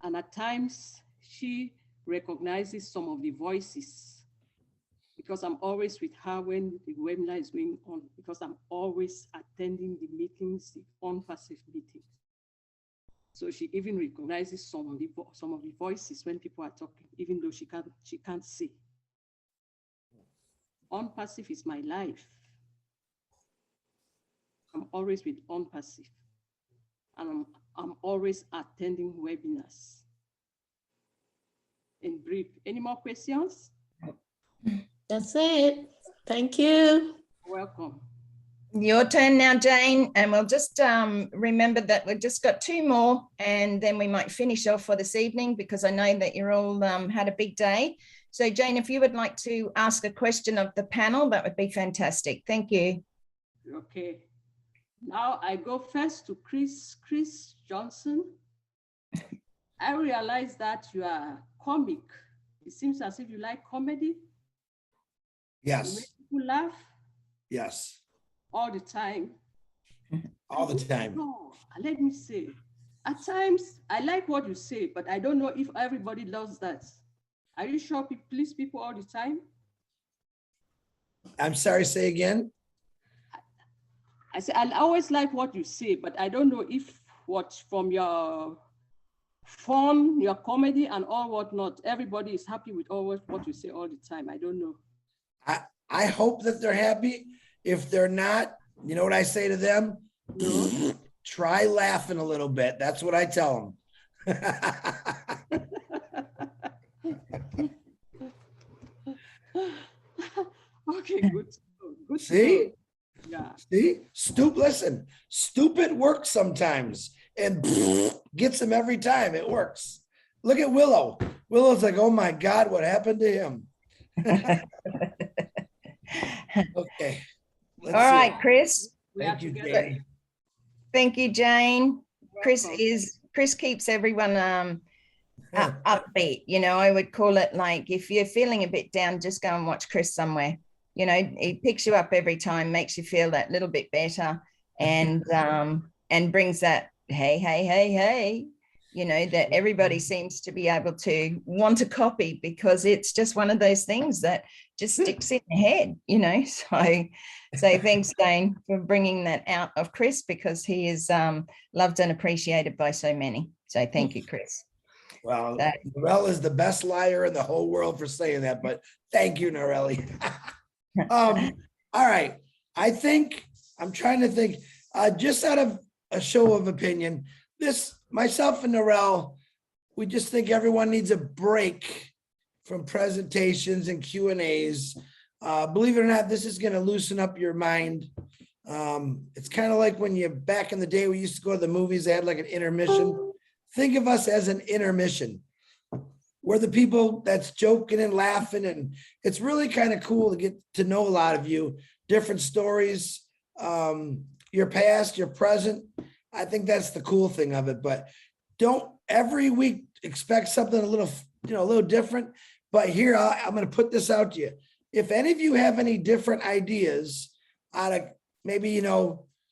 and at times she recognizes some of the voices because I'm always with her when the webinar is going on, because I'm always attending the meetings, the OnPassive meetings. So she even recognizes some of the voices when people are talking, even though she can't see. OnPassive is my life. I'm always with OnPassive, and I'm always attending webinars. In brief, any more questions? That's it. Thank you. Welcome. Your turn now, Jane, and we'll just remember that we've just got 2 more, and then we might finish off for this evening because I know that you're all had a big day. So Jane, if you would like to ask a question of the panel, that would be fantastic. Thank you. Okay. Now I go first to Chris Johnson. I realize that you are comic. It seems as if you like comedy. Yes. You make people laugh. Yes. All the time. All the time. No, let me say, At times, I like what you say, but I don't know if everybody loves that. Are you sure you please people all the time? I'm sorry, say again. I say, I always like what you say, but I don't know if what from your fun, your comedy and all whatnot, everybody is happy with all what you say all the time. I don't know. I hope that they're happy. If they're not, you know what I say to them? No. Try laughing a little bit. That's what I tell them. Okay, good. Good. See? Yeah. See? Listen, stupid works sometimes and gets them every time. It works. Look at Willow. Willow's like, oh my God, what happened to him? Okay. All right, Chris. Thank you, Jane. Thank you, Jane. Chris keeps everyone upbeat. You know, I would call it like, if you're feeling a bit down, just go and watch Chris somewhere. You know, he picks you up every time, makes you feel that little bit better, and brings that hey, you know, that everybody seems to be able to want to copy, because it's just one of those things that just sticks in the head, you know. So thanks, Dane, for bringing that out of Chris, because he is loved and appreciated by so many. So thank you, Chris. Well, Narelle is the best liar in the whole world for saying that, but thank you, Narelle. All right. I'm trying to think, just out of a show of opinion, myself and Narelle, we just think everyone needs a break from presentations and Q&As. Believe it or not, this is going to loosen up your mind. It's kind of like when back in the day, we used to go to the movies, they had like an intermission. Think of us as an intermission. We're the people that's joking and laughing, and it's really kind of cool to get to know a lot of you, different stories, your past, your present. I think that's the cool thing of it, but don't every week expect something a little different. But here, I'm going to put this out to you. If any of you have any different ideas out of maybe,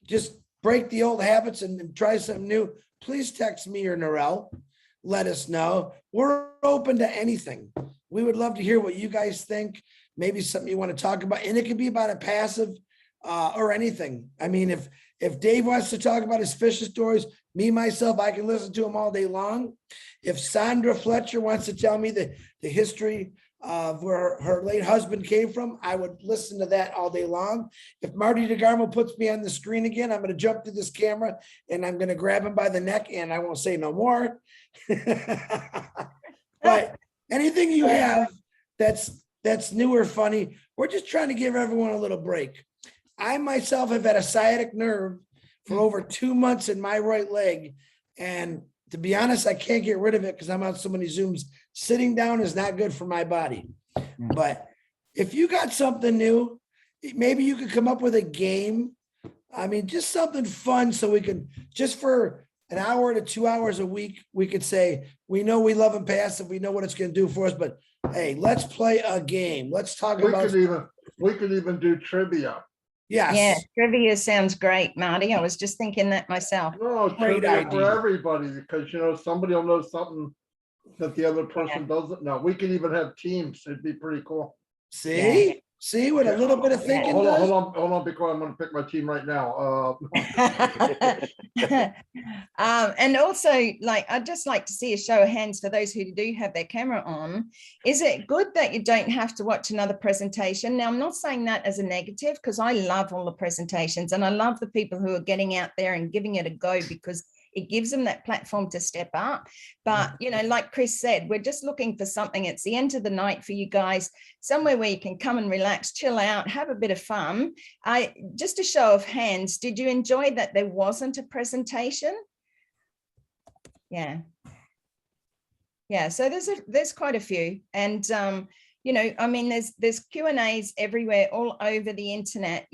just break the old habits and try something new, please text me or Narelle. Let us know. We're open to anything. We would love to hear what you guys think. Maybe something you want to talk about, and it could be about a passive or anything. I mean, if Dave wants to talk about his fishing stories, myself, I can listen to him all day long. If Sandra Fletcher wants to tell me the history of where her late husband came from, I would listen to that all day long. If Marty DeGarmo puts me on the screen again, I'm going to jump through this camera and I'm going to grab him by the neck and I won't say no more. But anything you have that's new or funny, we're just trying to give everyone a little break. I myself have had a sciatic nerve for over 2 months in my right leg. And to be honest, I can't get rid of it because I'm on so many Zooms. Sitting down is not good for my body. But if you got something new, maybe you could come up with a game. I mean, just something fun so we can, just for an hour to 2 hours a week, we could say, we know we love OnPassive, we know what it's going to do for us, but hey, let's play a game. Let's talk about. We could even do trivia. Yes. Yeah, trivia sounds great, Marty. I was just thinking that myself. No, trivia for everybody, because somebody will know something that the other person doesn't know. We could even have teams. It'd be pretty cool. See? See what a little bit of thinking hold does? on, because I'm going to pick my team right now. And also, I'd just like to see a show of hands for those who do have their camera on. Is it good that you don't have to watch another presentation? Now, I'm not saying that as a negative, because I love all the presentations and I love the people who are getting out there and giving it a go, because it gives them that platform to step up. But, like Chris said, we're just looking for something. It's the end of the night for you guys, somewhere where you can come and relax, chill out, have a bit of fun. Just a show of hands, did you enjoy that there wasn't a presentation? Yeah. Yeah, so there's quite a few. And, I mean, there's Q&As everywhere, all over the internet,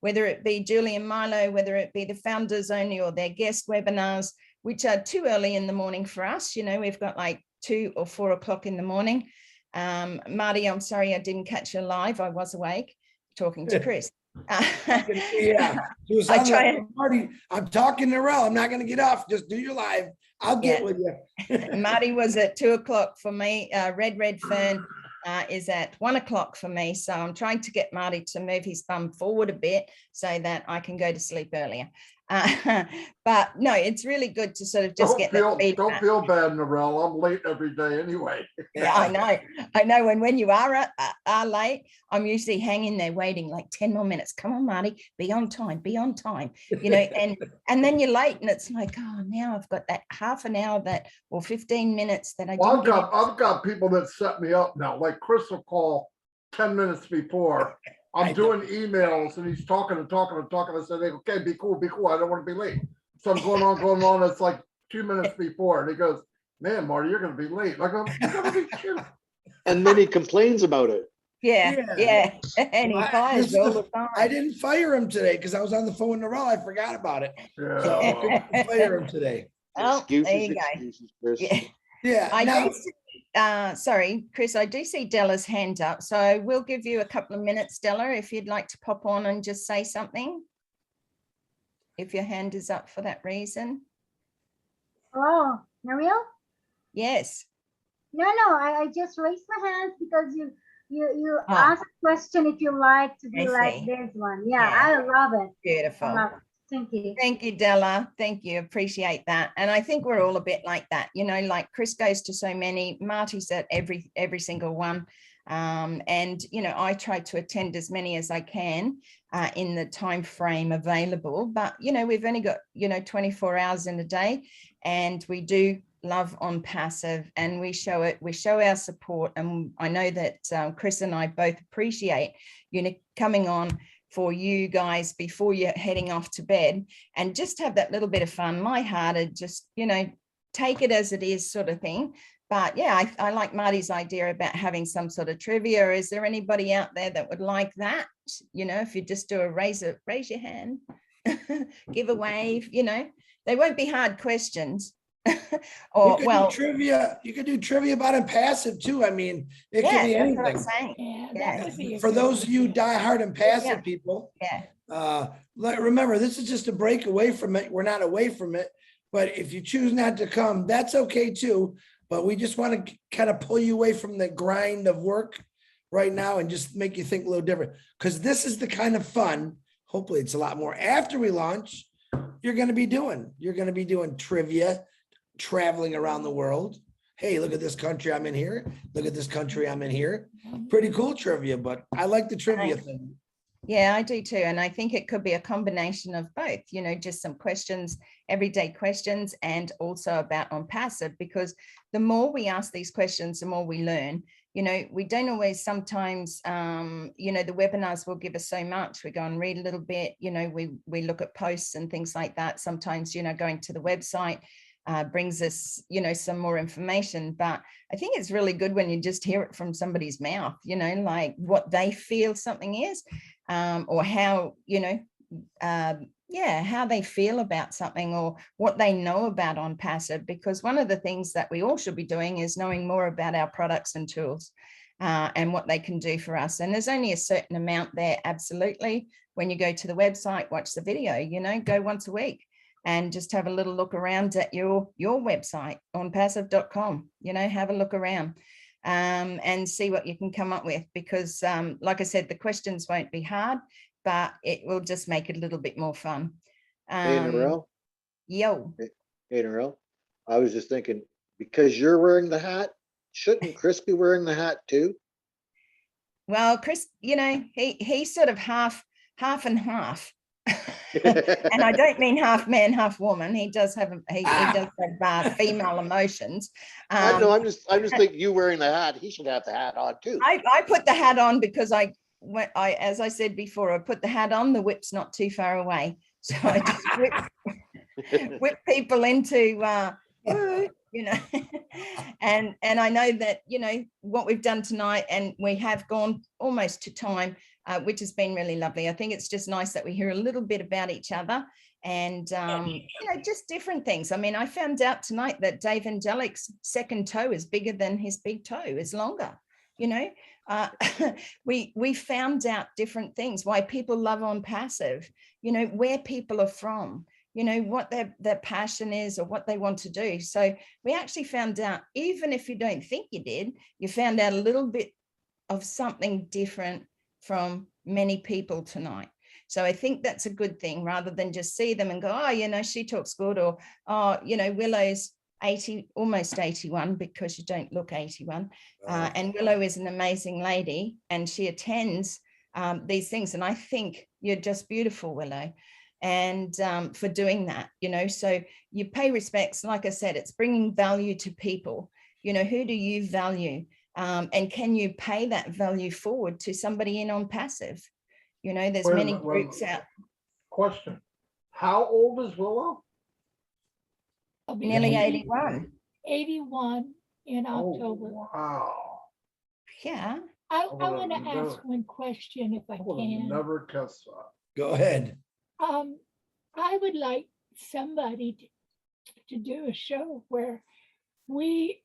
whether it be Julie and Milo, whether it be the founders only or their guest webinars, which are too early in the morning for us. We've got like 2 or 4 o'clock in the morning. Marty, I'm sorry I didn't catch you live. I was awake talking to Chris. Yeah. She was I on try the, Marty, I'm talking to Narelle. I'm not going to get off. Just do your live. I'll get with you. Marty was at 2 o'clock for me. Red Fern is at 1 o'clock for me. So I'm trying to get Marty to move his bum forward a bit so that I can go to sleep earlier. But no, it's really good to sort of just get that feedback. Don't feel bad, Narelle. I'm late every day anyway. Yeah, I know. And when you are late, I'm usually hanging there waiting like 10 more minutes. Come on, Marty, be on time, you know, and then you're late and it's like, oh, now I've got that half an hour or 15 minutes that I Well, didn't I've got people that set me up now. Like Chris will call 10 minutes before. I'm doing emails and he's talking and talking and talking. I said, okay, be cool. I don't want to be late. So I'm going on. It's like 2 minutes before. And he goes, man, Marty, you're going to be late. I go, you gotta be kidding. And then he complains about it. Yeah. And he fires all the time. I didn't fire him today because I was on the phone with Narelle. I forgot about it. Yeah. So I didn't fire him today. Oh, there you go. Yeah. Sorry, Chris, I do see Della's hand up. So we'll give you a couple of minutes, Della, if you'd like to pop on and just say something. If your hand is up for that reason. Oh, Narelle? Yes. No, I just raised my hand because you asked a question if you like to be like this one. Yeah, I love it. Beautiful. I love it. Thank you. Thank you, Della. Thank you. Appreciate that. And I think we're all a bit like that. You know, like Chris goes to so many, Marty's at every single one. And, you know, I try to attend as many as I can in the time frame available. But, you know, we've only got, 24 hours in a day. And we do love OnPassive and we show our support. And I know that Chris and I both appreciate, coming on for you guys before you're heading off to bed and just have that little bit of fun, lighthearted, just, take it as it is sort of thing. But yeah, I like Marty's idea about having some sort of trivia. Is there anybody out there that would like that? If you just do a raise your hand, give a wave, they won't be hard questions. Or trivia. You could do trivia about OnPassive too. I mean, it can be anything. For those of you diehard OnPassive people, remember this is just a break away from it. We're not away from it, but if you choose not to come, that's okay too. But we just want to kind of pull you away from the grind of work right now and just make you think a little different. Because this is the kind of fun. Hopefully, it's a lot more after we launch. You're going to be doing trivia. Traveling around the world. Hey, look at this country I'm in here. Look at this country I'm in here. Pretty cool trivia, but I like the trivia thing. Yeah, I do too. And I think it could be a combination of both, just some questions, everyday questions, and also about OnPassive, because the more we ask these questions, the more we learn. We don't always sometimes, the webinars will give us so much. We go and read a little bit, we look at posts and things like that. Sometimes, going to the website, brings us, some more information. But I think it's really good when you just hear it from somebody's mouth, like what they feel something is, or how, how they feel about something or what they know about OnPassive. Because one of the things that we all should be doing is knowing more about our products and tools and what they can do for us. And there's only a certain amount there, absolutely. When you go to the website, watch the video, go once a week. And just have a little look around at your website, onpassive.com, have a look around and see what you can come up with. Because like I said, the questions won't be hard, but it will just make it a little bit more fun. Hey, Narelle. Yo. Hey, Narelle. I was just thinking, because you're wearing the hat, shouldn't Chris be wearing the hat too? Well, Chris, he's sort of half and half. And I don't mean half man, half woman. He does have female emotions. I know. I'm just thinking, you wearing the hat, he should have the hat on too. I put the hat on because as I said before, I put the hat on. The whip's not too far away, so I just whip people into and I know that what we've done tonight, and we have gone almost to time. Which has been really lovely. I think it's just nice that we hear a little bit about each other and, just different things. I mean, I found out tonight that Dave Angelic's second toe is bigger than his big toe, is longer. we found out different things, why people love OnPassive, you know, where people are from, you know, what their passion is or what they want to do. So we actually found out, even if you don't think you did, you found out a little bit of something different from many people tonight. So I think that's a good thing, rather than just see them and go, oh, you know, she talks good, or, oh, you know, Willow's 80, almost 81, because you don't look 81. And Willow is an amazing lady, and she attends these things. And I think you're just beautiful, Willow, and for doing that, you know. So you pay respects. Like I said, it's bringing value to people. You know, who do you value? And can you pay that value forward to somebody in OnPassive? You know, there's many groups out. Question, how old is Willow? I'll be Nearly 81. 81 in October. Wow. Yeah. I want to ask one question if I can. Never guess that. Go ahead. I would like somebody to do a show where we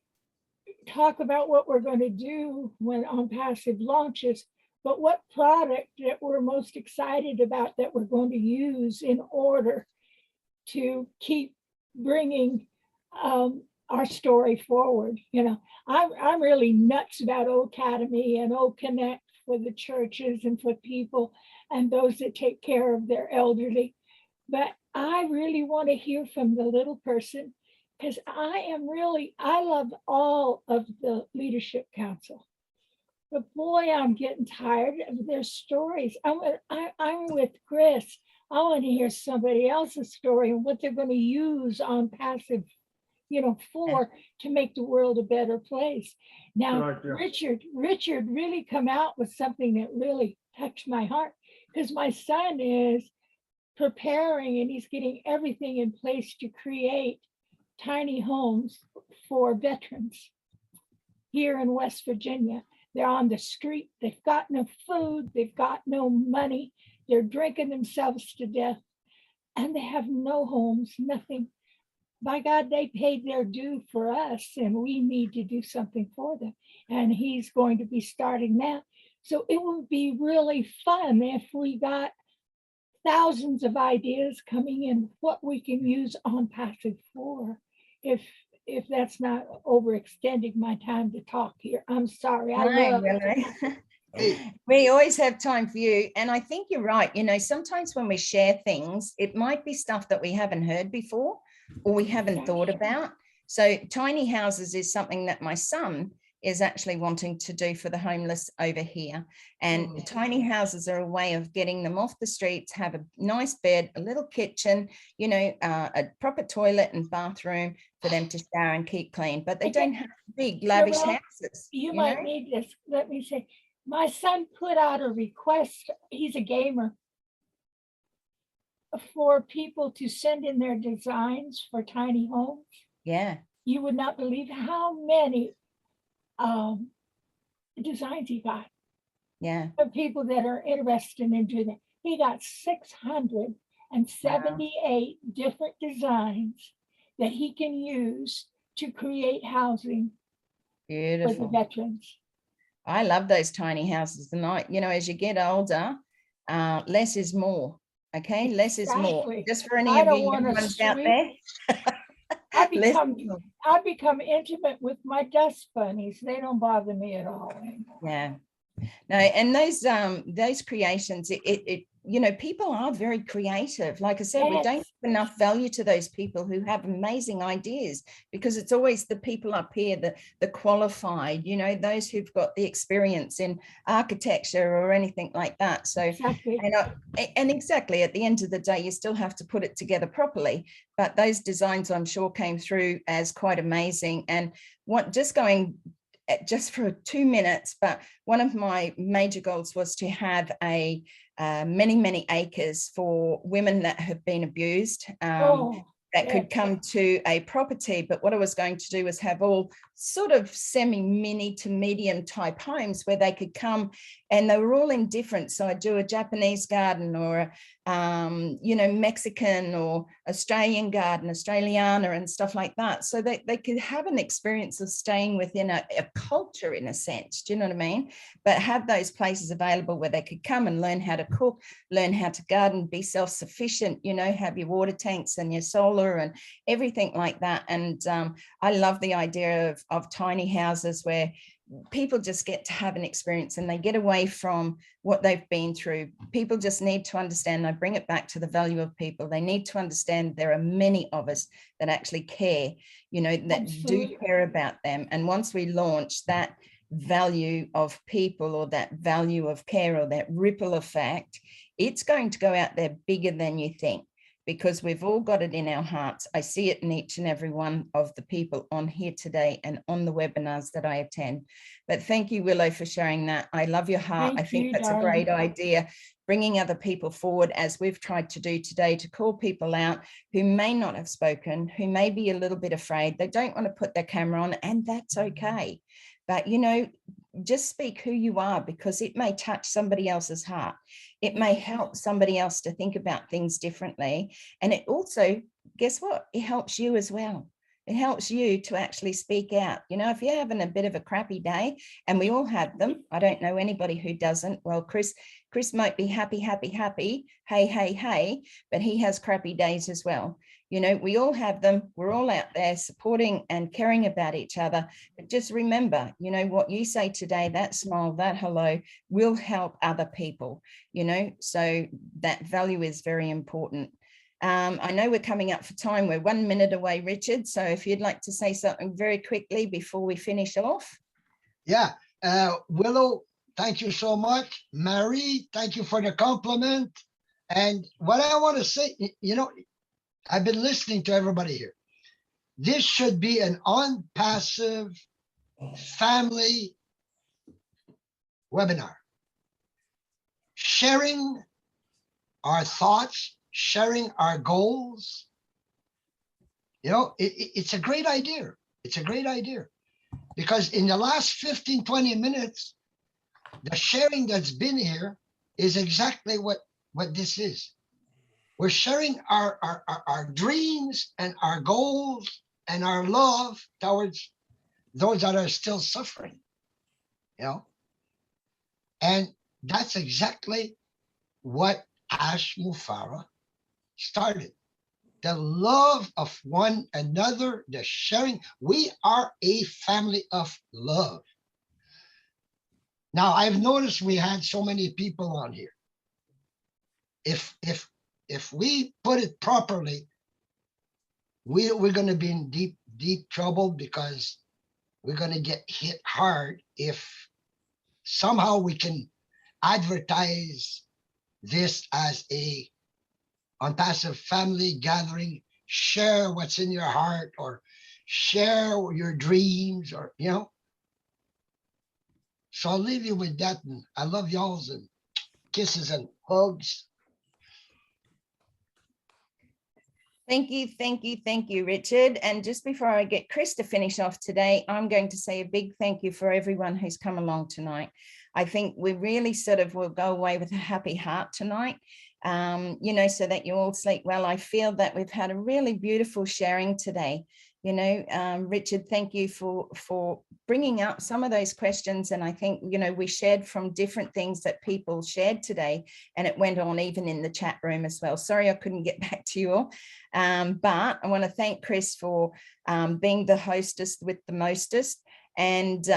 talk about what we're going to do when OnPassive launches, but what product that we're most excited about that we're going to use in order to keep bringing our story forward. You know, I'm really nuts about O Academy and O Connect for the churches and for people and those that take care of their elderly. But I really want to hear from the little person, because I love all of the leadership council. But boy, I'm getting tired of their stories. I'm with Chris. I want to hear somebody else's story and what they're going to use OnPassive, you know, for to make the world a better place. Now, Richard really come out with something that really touched my heart, because my son is preparing and he's getting everything in place to create tiny homes for veterans here in West Virginia. They're on the street. They've got no food. They've got no money. They're drinking themselves to death, and they have no homes, nothing. By God, they paid their due for us, and we need to do something for them. And he's going to be starting that. So it would be really fun if we got thousands of ideas coming in, what we can use OnPassive for. If that's not overextending my time to talk here, I'm sorry. We always have time for you. And I think you're right. You know, sometimes when we share things, it might be stuff that we haven't heard before or we haven't thought about. So tiny houses is something that my son is actually wanting to do for the homeless over here. And tiny houses are a way of getting them off the streets, have a nice bed, a little kitchen, you know, a proper toilet and bathroom for them to shower and keep clean, but they don't have big lavish houses. You might need this. Let me say, my son put out a request. He's a gamer, for people to send in their designs for tiny homes. Yeah. You would not believe how many designs he got. Yeah. For people that are interested in doing that. He got 678 different designs that he can use to create housing for the veterans. I love those tiny houses. And you know, as you get older, less is more. Okay, less is more. Just for any of you young ones out there. I become intimate with my dust bunnies. They don't bother me at all anymore. Yeah. No, and those creations, you know, people are very creative. Like I said, we don't give enough value to those people who have amazing ideas, because it's always the people up here, the qualified, you know, those who've got the experience in architecture or anything like that. So, and exactly at the end of the day, you still have to put it together properly. But those designs, I'm sure, came through as quite amazing. And just for 2 minutes, but one of my major goals was to have a many acres for women that have been abused, that could come to a property. But what I was going to do was have all sort of semi-mini to medium type homes where they could come, and they were all in different. So I do a Japanese garden or you know, Mexican or Australian garden, Australiana and stuff like that. So that they could have an experience of staying within a culture in a sense, do you know what I mean? But have those places available where they could come and learn how to cook, learn how to garden, be self-sufficient, you know, have your water tanks and your solar and everything like that. And I love the idea of tiny houses where people just get to have an experience and they get away from what they've been through. People just need to understand, I bring it back to the value of people. They need to understand there are many of us that actually care, you know, that do care about them. And once we launch that value of people or that value of care or that ripple effect, it's going to go out there bigger than you think, because we've all got it in our hearts. I see it in each and every one of the people on here today and on the webinars that I attend. But thank you, Willow, for sharing that. I love your heart. I think that's a great idea, bringing other people forward, as we've tried to do today, to call people out who may not have spoken, who may be a little bit afraid. They don't want to put their camera on, and that's okay. But, you know, just speak who you are, because it may touch somebody else's heart. It may help somebody else to think about things differently. And it also, guess what? It helps you as well. It helps you to actually speak out. You know, if you're having a bit of a crappy day, and we all have them, I don't know anybody who doesn't. Well, Chris might be happy, hey, but he has crappy days as well. You know, we all have them. We're all out there supporting and caring about each other. But just remember, you know, what you say today, that smile, that hello will help other people, you know, so that value is very important. I know we're coming up for time. We're 1 minute away, Richard. So if you'd like to say something very quickly before we finish off. Yeah, Willow, thank you so much. Marie, thank you for the compliment. And what I want to say, you know, I've been listening to everybody here. This should be an OnPassive family webinar. Sharing our thoughts, sharing our goals. You know, it's a great idea. It's a great idea. Because in the last 15, 20 minutes, the sharing that's been here is exactly what this is. We're sharing our dreams and our goals and our love towards those that are still suffering, you know? And that's exactly what Ash Mufarah started. The love of one another, the sharing. We are a family of love. Now, I've noticed we had so many people on here. If we put it properly, we're going to be in deep trouble, because we're going to get hit hard if somehow we can advertise this as a OnPassive family gathering. Share what's in your heart, or share your dreams, or, you know. So I'll leave you with that. And I love y'all, and kisses and hugs. Thank you, Richard. And just before I get Chris to finish off today, I'm going to say a big thank you for everyone who's come along tonight. I think we really sort of will go away with a happy heart tonight, you know, so that you all sleep well. I feel that we've had a really beautiful sharing today. You know, Richard, thank you for bringing up some of those questions. And I think, you know, we shared from different things that people shared today, and it went on even in the chat room as well. Sorry, I couldn't get back to you all. But I want to thank Chris for being the hostess with the mostest. And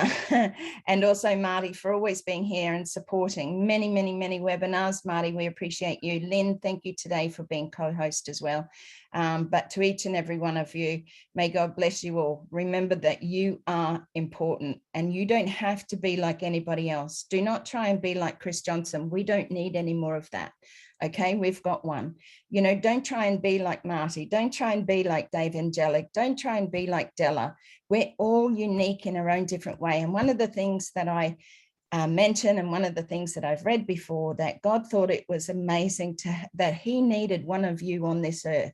also Marty for always being here and supporting many webinars. Marty, we appreciate you. Lynn, thank you today for being co-host as well. But to each and every one of you, may God bless you all. Remember that you are important, and you don't have to be like anybody else. Do not try and be like Chris Johnson. We don't need any more of that. Okay, we've got one. You know, don't try and be like Marty. Don't try and be like Dave Angelic. Don't try and be like Della. We're all unique in our own different way. And one of the things that I mention, and one of the things that I've read before, that God thought it was amazing that he needed one of you on this earth.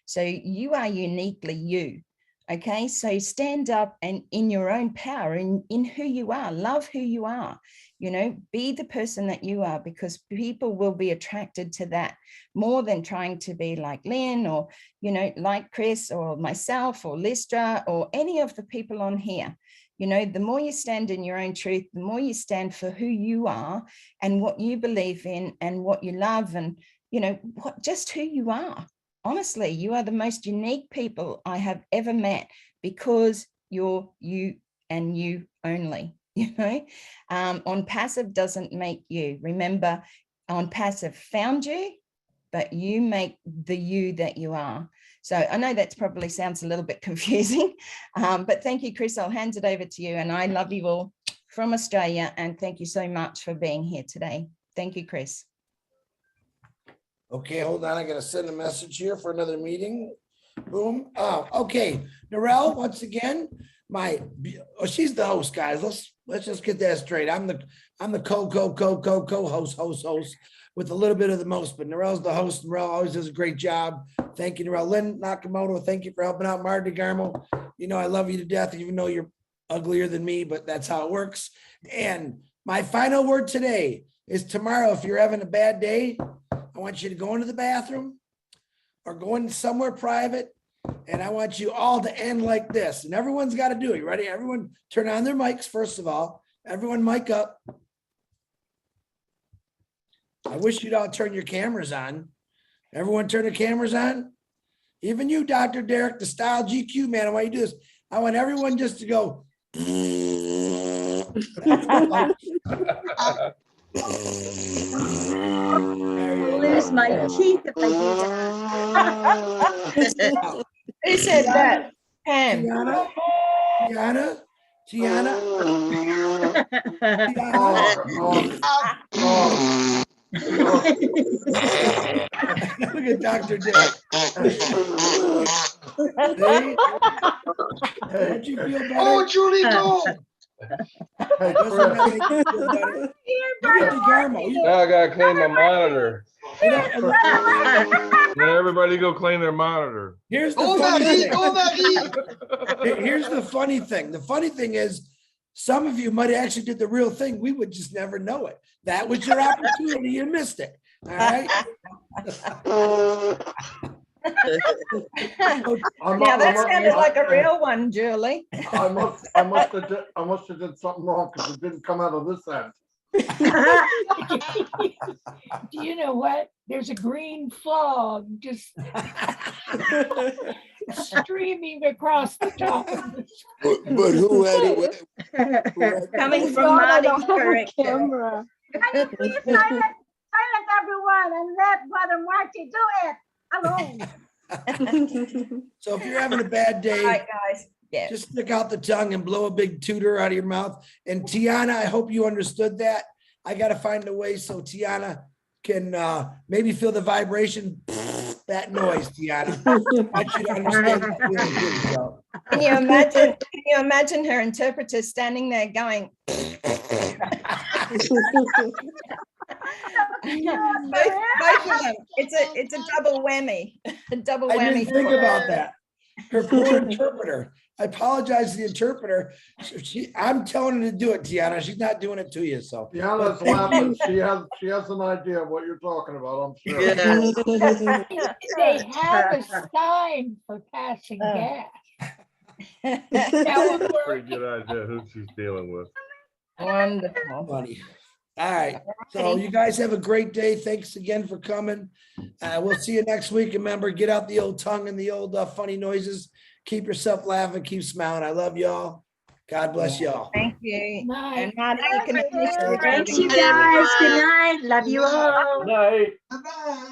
So you are uniquely you. Okay, so stand up and in your own power, in who you are, love who you are, you know, be the person that you are, because people will be attracted to that more than trying to be like Lynn or, you know, like Chris or myself or Listra or any of the people on here. You know, the more you stand in your own truth, the more you stand for who you are and what you believe in and what you love and, you know, just who you are. Honestly, you are the most unique people I have ever met because you're you and you only, you know. OnPassive doesn't make you. Remember, OnPassive found you, but you make the you that you are. So I know that probably sounds a little bit confusing, but thank you, Chris. I'll hand it over to you. And I love you all from Australia. And thank you so much for being here today. Thank you, Chris. Okay, hold on. I gotta send a message here for another meeting. Boom. Okay. Narelle, once again, she's the host, guys. Let's just get that straight. I'm the co-host with a little bit of the most, but Narelle's the host. Narelle always does a great job. Thank you, Narelle. Lynn Nakamoto, thank you for helping out. Marty Garmo, you know I love you to death, even though you're uglier than me, but that's how it works. And my final word today is tomorrow, if you're having a bad day, I want you to go into the bathroom or go into somewhere private, and I want you all to end like this. And everyone's got to do it. You ready? Everyone turn on their mics, first of all. Everyone mic up. I wish you'd all turn your cameras on. Everyone turn the cameras on. Even you, Dr. Derek, the Style GQ man, I want you to do this. I want everyone just to go. Lose my teeth if I do that. Who said that? Pam. Tiana. Look at Dr. Derek. Don't you feel better? Oh, Julie, go. Hey, Doesn't that Chris. make you feel better? Look at DeGarmo. Now I gotta clean my monitor. You know, Now everybody go clean their monitor. here's the Go, funny Maggie. thing. Go, Maggie. Here's the funny thing. The funny thing is, some of you might actually did the real thing. We would just never know it. That was your opportunity. You missed it. All right. Now that sounded like a real one, Julie. I must have did something wrong because it didn't come out of this end. Do you know what? There's a green fog just streaming across the top of the screen. But who had it? Coming from Marty's character. Can you please silent everyone and let Brother Marty do it alone? So if you're having a bad day, All right, guys. Yeah. just stick out the tongue and blow a big tooter out of your mouth. And Tiana, I hope you understood that. I got to find a way so Tiana can maybe feel the vibration, that noise, Tiana. I want you to understand that feeling too, so. Can you imagine her interpreter standing there going? both of them. It's a double whammy. A double I whammy. didn't think about that. Her poor interpreter. I apologize to the interpreter. I'm telling her to do it, Tiana. She's not doing it to you. So Tiana's laughing. She has an idea of what you're talking about, I'm sure. They have a sign for passing gas. That would work. Pretty good idea who she's dealing with. Wonderful. funny. All right. So you guys have a great day. Thanks again for coming. We'll see you next week. Remember, get out the old tongue and the old funny noises. Keep yourself laughing. Keep smiling. I love y'all. God bless y'all. Thank you. Night. And Marty, you can finish the Thanks, you recording. guys. Good night. Love you all. Night. Bye-bye.